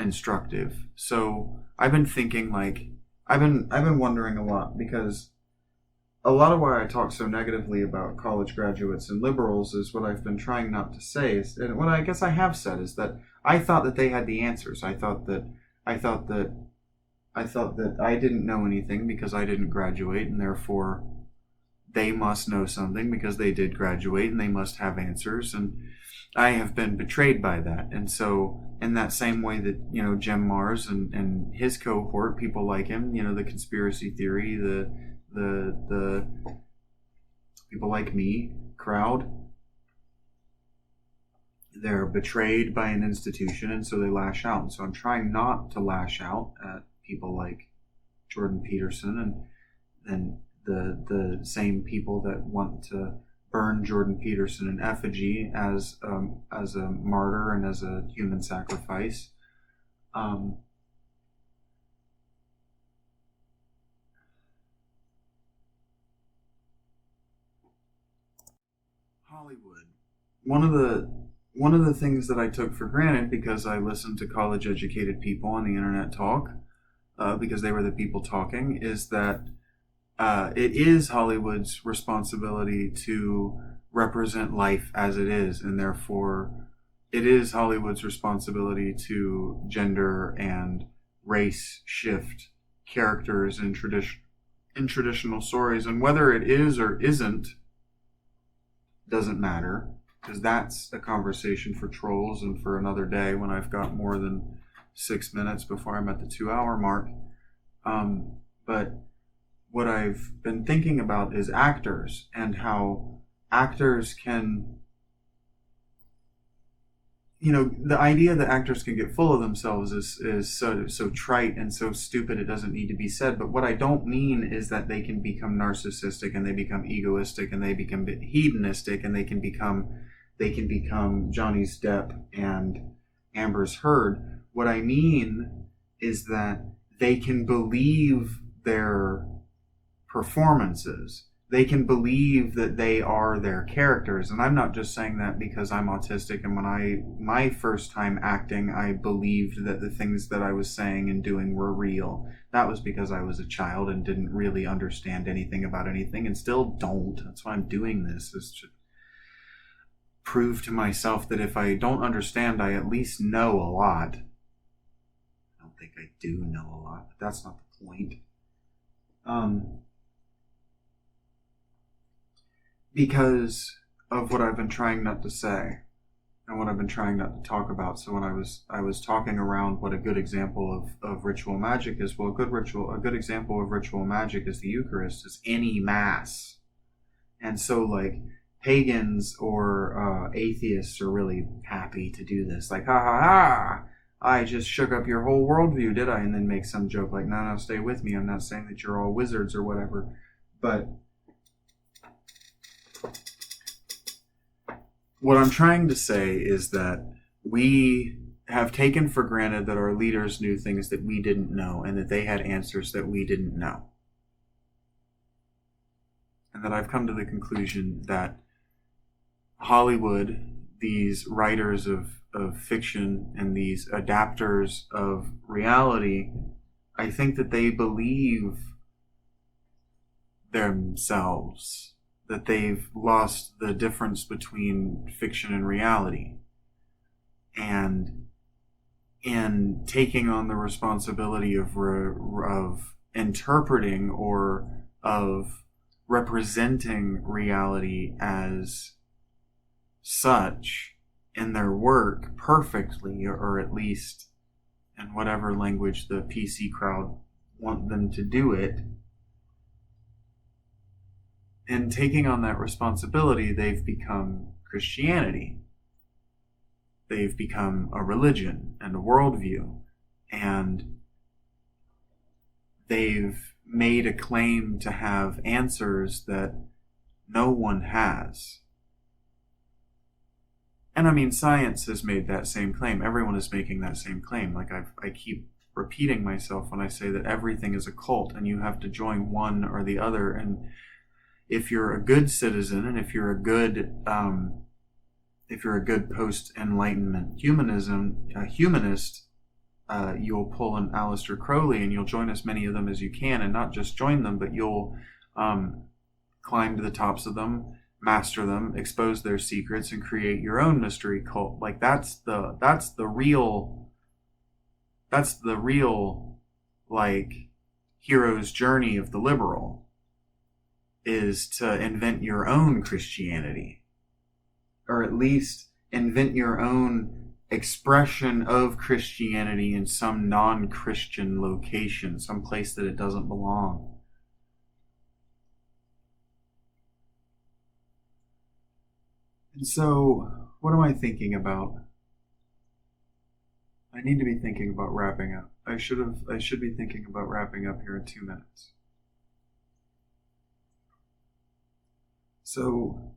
instructive. So I've been thinking, I've been wondering a lot, because a lot of why I talk so negatively about college graduates and liberals is what I've been trying not to say. And what I guess I have said is that I thought that they had the answers. I thought that I didn't know anything because I didn't graduate, and therefore they must know something because they did graduate, and they must have answers. And I have been betrayed by that. And so in that same way that, Jim Mars and his cohort, people like him, the conspiracy theory, the people like me crowd, they're betrayed by an institution, and so they lash out. And so I'm trying not to lash out at people like Jordan Peterson and the same people that want to burn Jordan Peterson in effigy as a martyr and as a human sacrifice. Hollywood. One of the things that I took for granted, because I listened to college educated people on the internet talk, because they were the people talking, is that it is Hollywood's responsibility to represent life as it is, and therefore it is Hollywood's responsibility to gender and race shift characters in traditional stories. And whether it is or isn't, doesn't matter, because that's a conversation for trolls and for another day when I've got more than 6 minutes before I'm at the 2-hour mark. But what I've been thinking about is actors, and how actors can, the idea that actors can get full of themselves is so trite and so stupid it doesn't need to be said. But what I don't mean is that they can become narcissistic and they become egoistic and they become hedonistic and they can become Johnny's Depp and Amber's Heard. What I mean is that they can believe their performances. They can believe that they are their characters. And I'm not just saying that because I'm autistic, and my first time acting, I believed that the things that I was saying and doing were real. That was because I was a child and didn't really understand anything about anything, and still don't. That's why I'm doing this, is to prove to myself that if I don't understand, I at least know a lot. I don't think I do know a lot, but that's not the point. Because of what I've been trying not to say and what I've been trying not to talk about. So when I was talking around what a good example of ritual magic is, well, a good example of ritual magic is the Eucharist, is any Mass. And so, like, pagans or atheists are really happy to do this. Like, ha ha ha, I just shook up your whole worldview, did I? And then make some joke like, no, stay with me. I'm not saying that you're all wizards or whatever. But what I'm trying to say is that we have taken for granted that our leaders knew things that we didn't know, and that they had answers that we didn't know. And that I've come to the conclusion that Hollywood, these writers of fiction and these adapters of reality, I think that they believe themselves, that they've lost the difference between fiction and reality. And in taking on the responsibility of interpreting or of representing reality as such in their work perfectly, or at least in whatever language the PC crowd want them to do it, in taking on that responsibility, they've become Christianity. They've become a religion and a worldview, and they've made a claim to have answers that no one has. And I mean, science has made that same claim. Everyone is making that same claim. Like, I keep repeating myself when I say that everything is a cult and you have to join one or the other. And if you're a good citizen, and if you're a good post-Enlightenment humanist, you'll pull an Aleister Crowley and you'll join as many of them as you can, and not just join them, but you'll climb to the tops of them, master them, expose their secrets, and create your own mystery cult. Like, that's the real like hero's journey of the liberal, is to invent your own Christianity, or at least invent your own expression of Christianity in some non-Christian location, some place that it doesn't belong. And so, what am I thinking about? I need to be thinking about wrapping up. I should be thinking about wrapping up here in 2 minutes. So,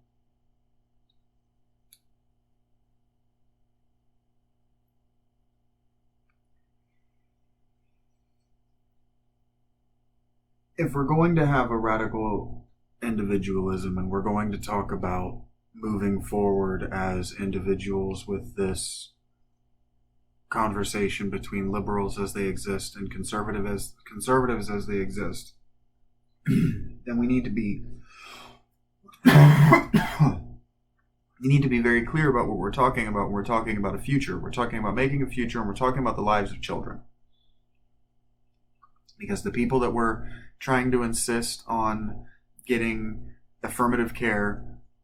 if we're going to have a radical individualism, and we're going to talk about moving forward as individuals with this conversation between liberals as they exist and conservatives as they exist, then we need to be very clear about what we're talking about when we're talking about a future. We're talking about making a future, and we're talking about the lives of children. Because the people that we're trying to insist on getting affirmative care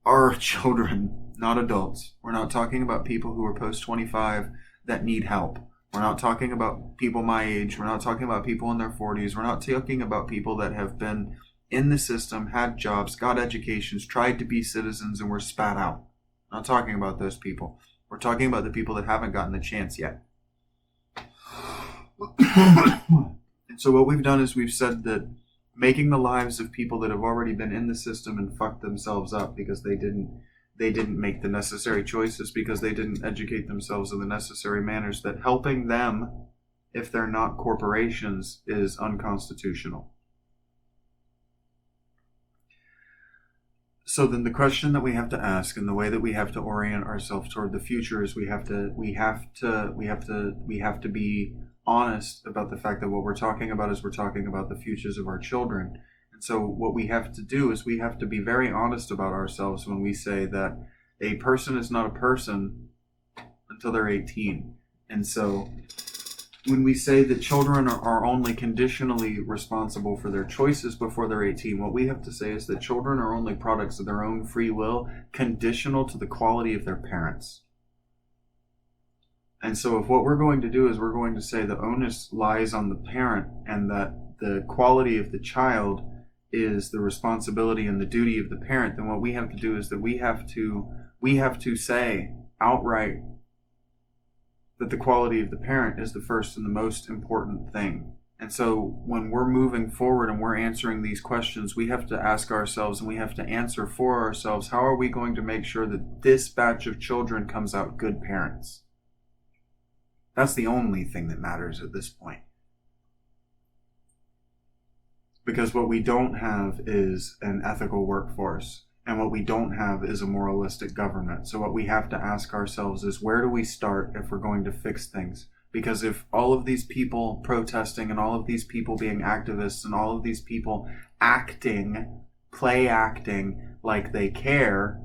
are children, not adults. We're not talking about people who are post 25 that need help. We're not talking about people my age. We're not talking about people in their 40s. We're not talking about people that have been in the system, had jobs, got educations, tried to be citizens, and were spat out. I'm not talking about those people. We're talking about the people that haven't gotten the chance yet. And so what we've done is we've said that making the lives of people that have already been in the system and fucked themselves up because they didn't make the necessary choices, because they didn't educate themselves in the necessary manners, that helping them, if they're not corporations, is unconstitutional. So then the question that we have to ask, and the way that we have to orient ourselves toward the future, is we have to be honest about the fact that what we're talking about is we're talking about the futures of our children. And so what we have to do is we have to be very honest about ourselves when we say that a person is not a person until they're 18. And so when we say that children are only conditionally responsible for their choices before they're 18, what we have to say is that children are only products of their own free will, conditional to the quality of their parents. And so if what we're going to do is we're going to say the onus lies on the parent, and that the quality of the child is the responsibility and the duty of the parent, then what we have to do is that we have to say outright that the quality of the parent is the first and the most important thing. And so when we're moving forward and we're answering these questions, we have to ask ourselves, and we have to answer for ourselves, how are we going to make sure that this batch of children comes out good parents? That's the only thing that matters at this point. Because what we don't have is an ethical workforce, and what we don't have is a moralistic government. So what we have to ask ourselves is, where do we start if we're going to fix things? Because if all of these people protesting, and all of these people being activists, and all of these people play acting like they care,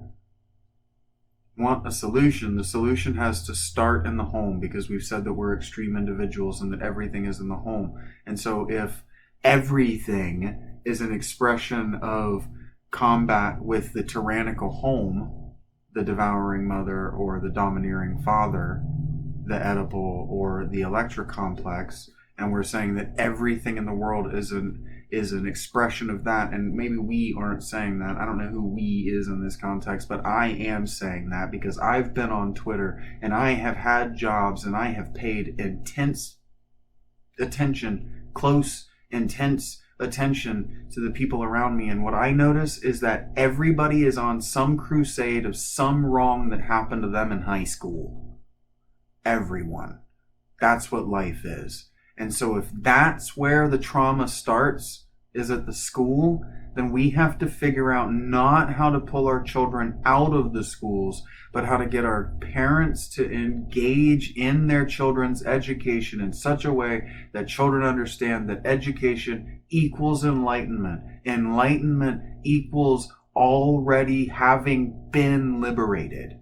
want a solution, the solution has to start in the home, because we've said that we're extreme individuals and that everything is in the home. And so if everything is an expression of combat with the tyrannical home, the devouring mother or the domineering father, the Oedipal or the electric complex, and we're saying that everything in the world is an expression of that, and maybe we aren't saying that. I don't know who we is in this context, but I am saying that because I've been on Twitter and I have had jobs and I have paid intense attention to the people around me, and what I notice is that everybody is on some crusade of some wrong that happened to them in high school. Everyone. That's what life is. And so if that's where the trauma starts, is at the school, then we have to figure out not how to pull our children out of the schools, but how to get our parents to engage in their children's education in such a way that children understand that education equals enlightenment. Enlightenment equals already having been liberated,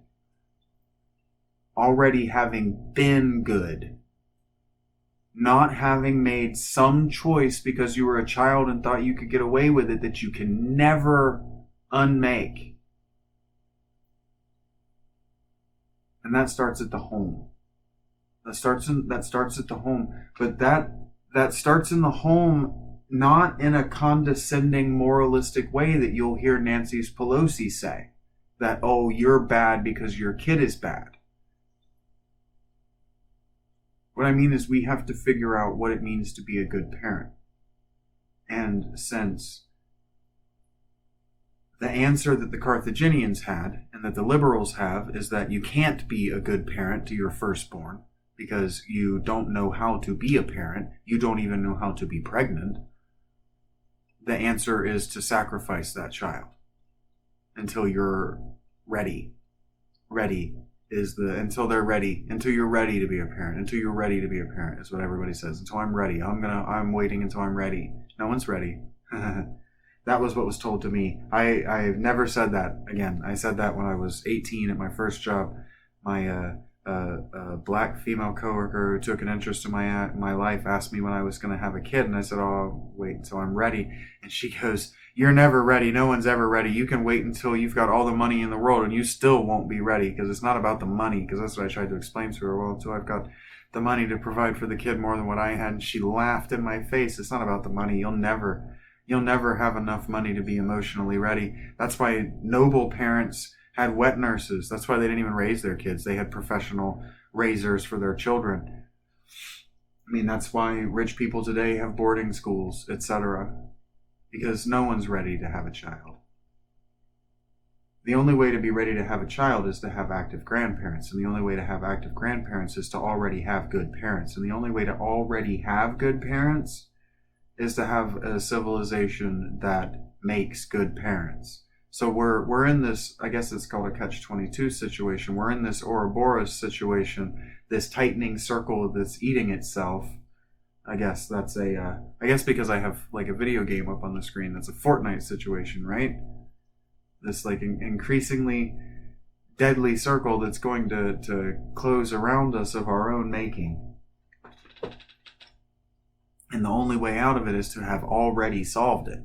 already having been good. Not having made some choice because you were a child and thought you could get away with it that you can never unmake. And that starts at the home. That starts at the home. But that starts in the home, not in a condescending, moralistic way that you'll hear Nancy Pelosi say. That, oh, you're bad because your kid is bad. What I mean is we have to figure out what it means to be a good parent. And since the answer that the Carthaginians had and that the liberals have is that you can't be a good parent to your firstborn because you don't know how to be a parent, you don't even know how to be pregnant, the answer is to sacrifice that child until you're ready. Until you're ready to be a parent. Until you're ready to be a parent is what everybody says. Until I'm ready. I'm waiting until I'm ready. No one's ready. That was what was told to me. I've never said that again. I said that when I was 18 at my first job. My a black female coworker who took an interest in my life asked me when I was going to have a kid, and I said, "Oh, I'll wait until I'm ready." And she goes, "You're never ready. No one's ever ready. You can wait until you've got all the money in the world, and you still won't be ready, because it's not about the money." Because that's what I tried to explain to her. Well, until I've got the money to provide for the kid more than what I had. And she laughed in my face. It's not about the money. You'll never have enough money to be emotionally ready. That's why noble parents had wet nurses. That's why they didn't even raise their kids. They had professional raisers for their children. I mean, that's why rich people today have boarding schools, etc. Because no one's ready to have a child. The only way to be ready to have a child is to have active grandparents. And the only way to have active grandparents is to already have good parents. And the only way to already have good parents is to have a civilization that makes good parents. So we're in this, I guess it's called a catch-22 situation. We're in this Ouroboros situation, this tightening circle that's eating itself. I guess that's I guess because I have like a video game up on the screen, that's a Fortnite situation, right? This like increasingly deadly circle that's going to close around us of our own making. And the only way out of it is to have already solved it.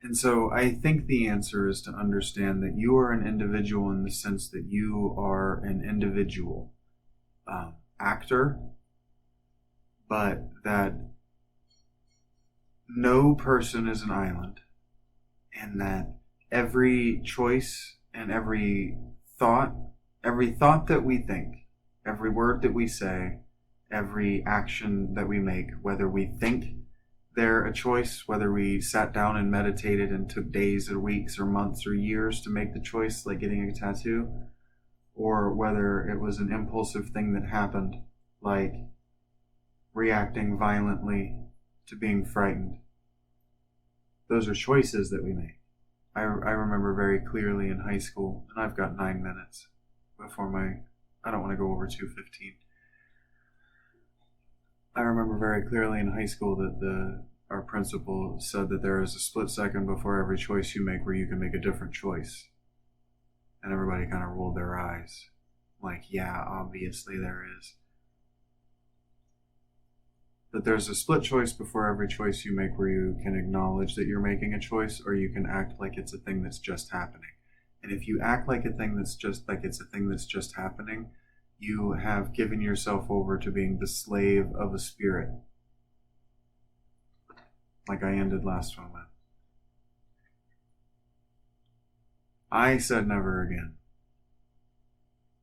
And so I think the answer is to understand that you are an individual in the sense that you are an individual actor, but that no person is an island, and that every choice and every thought that we think, every word that we say, every action that we make, whether we think they're a choice, whether we sat down and meditated and took days or weeks or months or years to make the choice, like getting a tattoo, or whether it was an impulsive thing that happened, like reacting violently to being frightened. Those are choices that we make. I remember very clearly in high school, and I've got 9 minutes before I don't want to go over 2:15. I remember very clearly in high school that our principal said that there is a split second before every choice you make where you can make a different choice. And everybody kind of rolled their eyes. Like, yeah, obviously there is. But there's a split choice before every choice you make where you can acknowledge that you're making a choice, or you can act like it's a thing that's just happening. And if you act like it's a thing that's just happening, you have given yourself over to being the slave of a spirit. Like I ended last one with. I said never again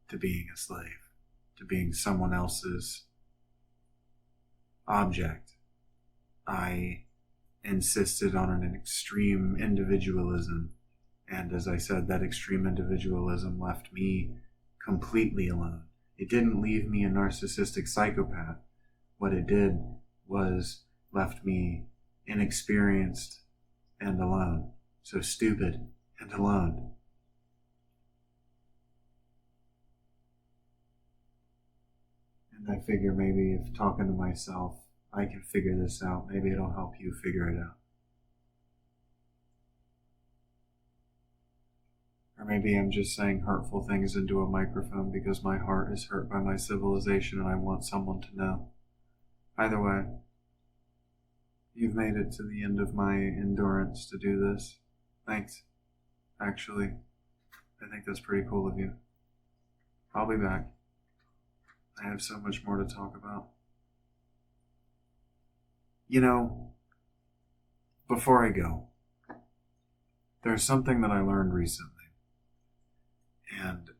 to being a slave, to being someone else's object. I insisted on an extreme individualism, and as I said, that extreme individualism left me completely alone. It didn't leave me a narcissistic psychopath. What it did was left me inexperienced and alone. So stupid and alone. And I figure maybe if talking to myself, I can figure this out. Maybe it'll help you figure it out. Or maybe I'm just saying hurtful things into a microphone because my heart is hurt by my civilization and I want someone to know. Either way, you've made it to the end of my endurance to do this. Thanks. Actually, I think that's pretty cool of you. I'll be back. I have so much more to talk about. You know, before I go, there's something that I learned recently. And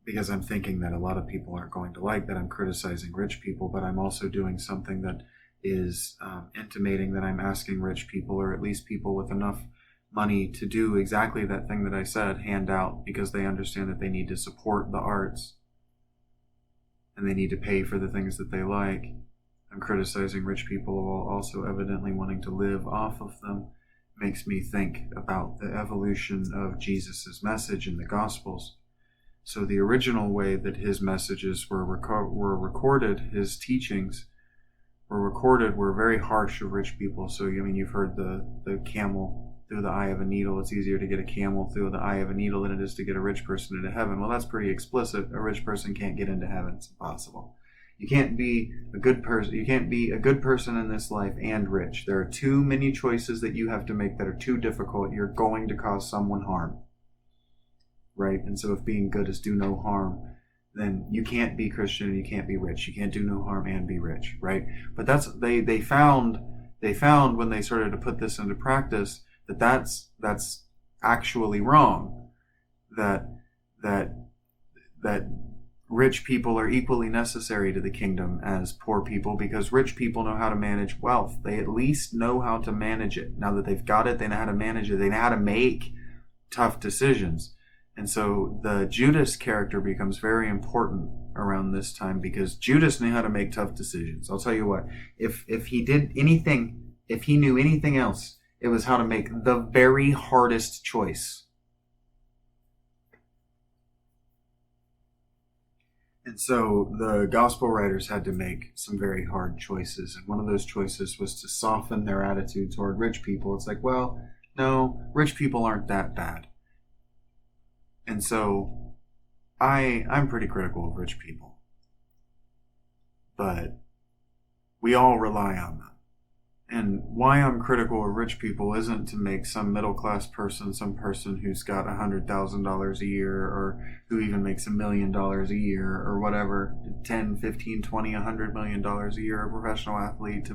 because I'm thinking that a lot of people aren't going to like that I'm criticizing rich people, but I'm also doing something that is intimating that I'm asking rich people, or at least people with enough money, to do exactly that thing that I said, hand out, because they understand that they need to support the arts and they need to pay for the things that they like. I'm criticizing rich people while also evidently wanting to live off of them. Makes me think about the evolution of Jesus's message in the Gospels. So the original way that his messages were recorded, his teachings were recorded, were very harsh of rich people. So, I mean, you've heard the camel through the eye of a needle. It's easier to get a camel through the eye of a needle than it is to get a rich person into heaven. Well, that's pretty explicit. A rich person can't get into heaven. It's impossible. You can't be a good person. You can't be a good person in this life and rich. There are too many choices that you have to make that are too difficult. You're going to cause someone harm. Right? And so if being good is do no harm, then you can't be Christian and you can't be rich. You can't do no harm and be rich, right? But that's they found when they started to put this into practice that that's actually wrong. That rich people are equally necessary to the kingdom as poor people, because rich people know how to manage wealth. They at least know how to manage it. Now that they've got it, they know how to manage it. They know how to make tough decisions. And so the Judas character becomes very important around this time, because Judas knew how to make tough decisions. I'll tell you what, if he did anything, if he knew anything else, it was how to make the very hardest choice. And so the gospel writers had to make some very hard choices. And one of those choices was to soften their attitude toward rich people. It's like, well, no, rich people aren't that bad. And so I'm pretty critical of rich people, but we all rely on them. And why I'm critical of rich people isn't to make some middle-class person, some person who's got $100,000 a year, or who even makes $1 million a year, or whatever, 10, 15, 20, $100 million a year, a professional athlete, to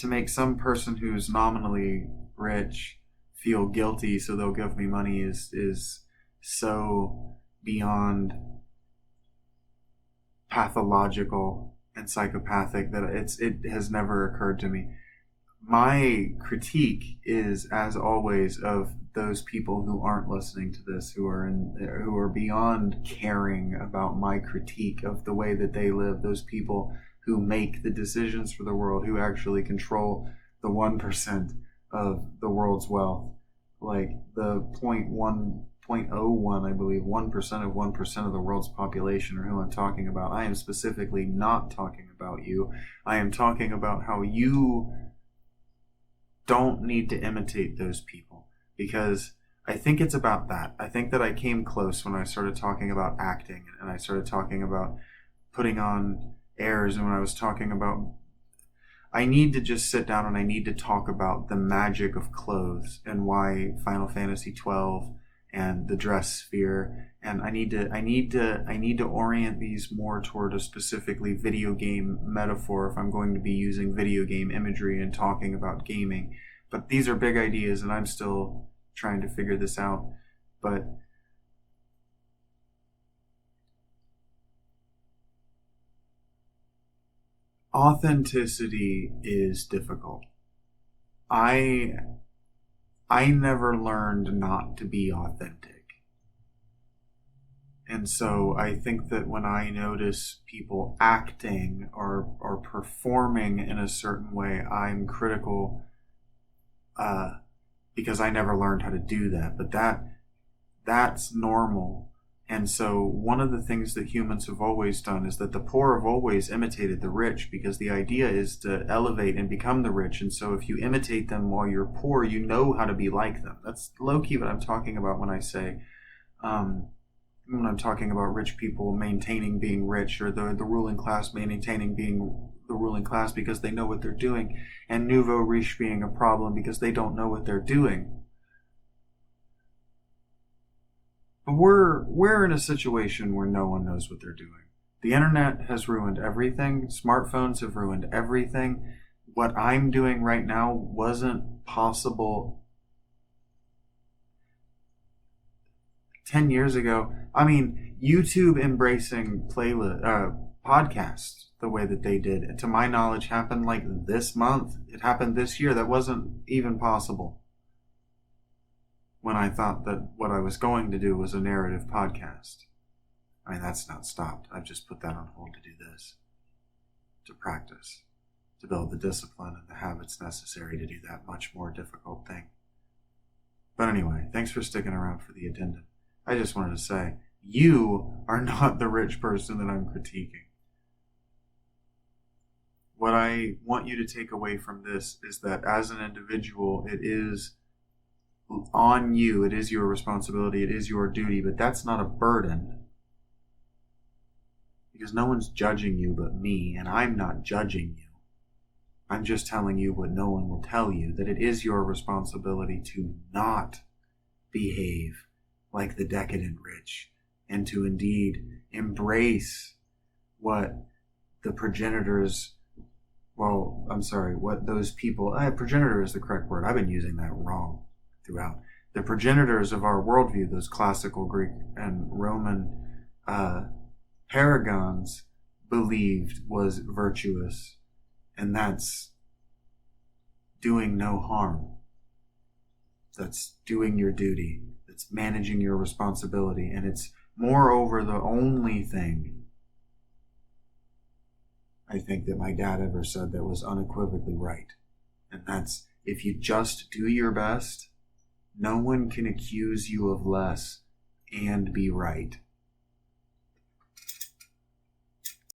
make some person who's nominally rich feel guilty so they'll give me money is so beyond pathological and psychopathic that it has never occurred to me. My critique is, as always, of those people who aren't listening to this, who are beyond caring about my critique of the way that they live. Those people who make the decisions for the world, who actually control the 1% of the world's wealth, like the 0.01, I believe, 1% of 1% of the world's population, are who I'm talking about. I am specifically not talking about you. I am talking about how you don't need to imitate those people, because I think it's about that. I think that I came close when I started talking about acting, and I started talking about putting on airs, and when I was talking about, I need to just sit down and I need to talk about the magic of clothes and why Final Fantasy 12 and the dress sphere, and I need to orient these more toward a specifically video game metaphor if I'm going to be using video game imagery and talking about gaming. But these are big ideas, and I'm still trying to figure this out. But authenticity is difficult. I never learned not to be authentic. And so I think that when I notice people acting or performing in a certain way, I'm critical because I never learned how to do that. But that's normal. And so one of the things that humans have always done is that the poor have always imitated the rich, because the idea is to elevate and become the rich. And so if you imitate them while you're poor, you know how to be like them. That's low-key what I'm talking about when I say, when I'm talking about rich people maintaining being rich, or the ruling class maintaining being the ruling class because they know what they're doing, and nouveau riche being a problem because they don't know what they're doing. But we're in a situation where no one knows what they're doing. The internet has ruined everything. Smartphones have ruined everything. What I'm doing right now wasn't possible 10 years ago. I mean, YouTube embracing podcasts the way that they did, to my knowledge, happened like this month. It happened this year. That wasn't even possible when I thought that what I was going to do was a narrative podcast. I mean, that's not stopped. I've just put that on hold to do this, to practice, to build the discipline and the habits necessary to do that much more difficult thing. But anyway, thanks for sticking around for the addendum. I just wanted to say, You are not the rich person that I'm critiquing. What I want you to take away from this is that as an individual, it is on you, it is your responsibility, it is your duty, but that's not a burden. Because no one's judging you but me, and I'm not judging you. I'm just telling you what no one will tell you, that it is your responsibility to not behave like the decadent rich, and to indeed embrace what the progenitors, what those people, progenitor is the correct word, I've been using that wrong throughout. The progenitors of our worldview, those classical Greek and Roman paragons, believed was virtuous, and that's doing no harm. That's doing your duty. That's managing your responsibility. And it's moreover the only thing I think that my dad ever said that was unequivocally right. And that's, if you just do your best, no one can accuse you of less and be right.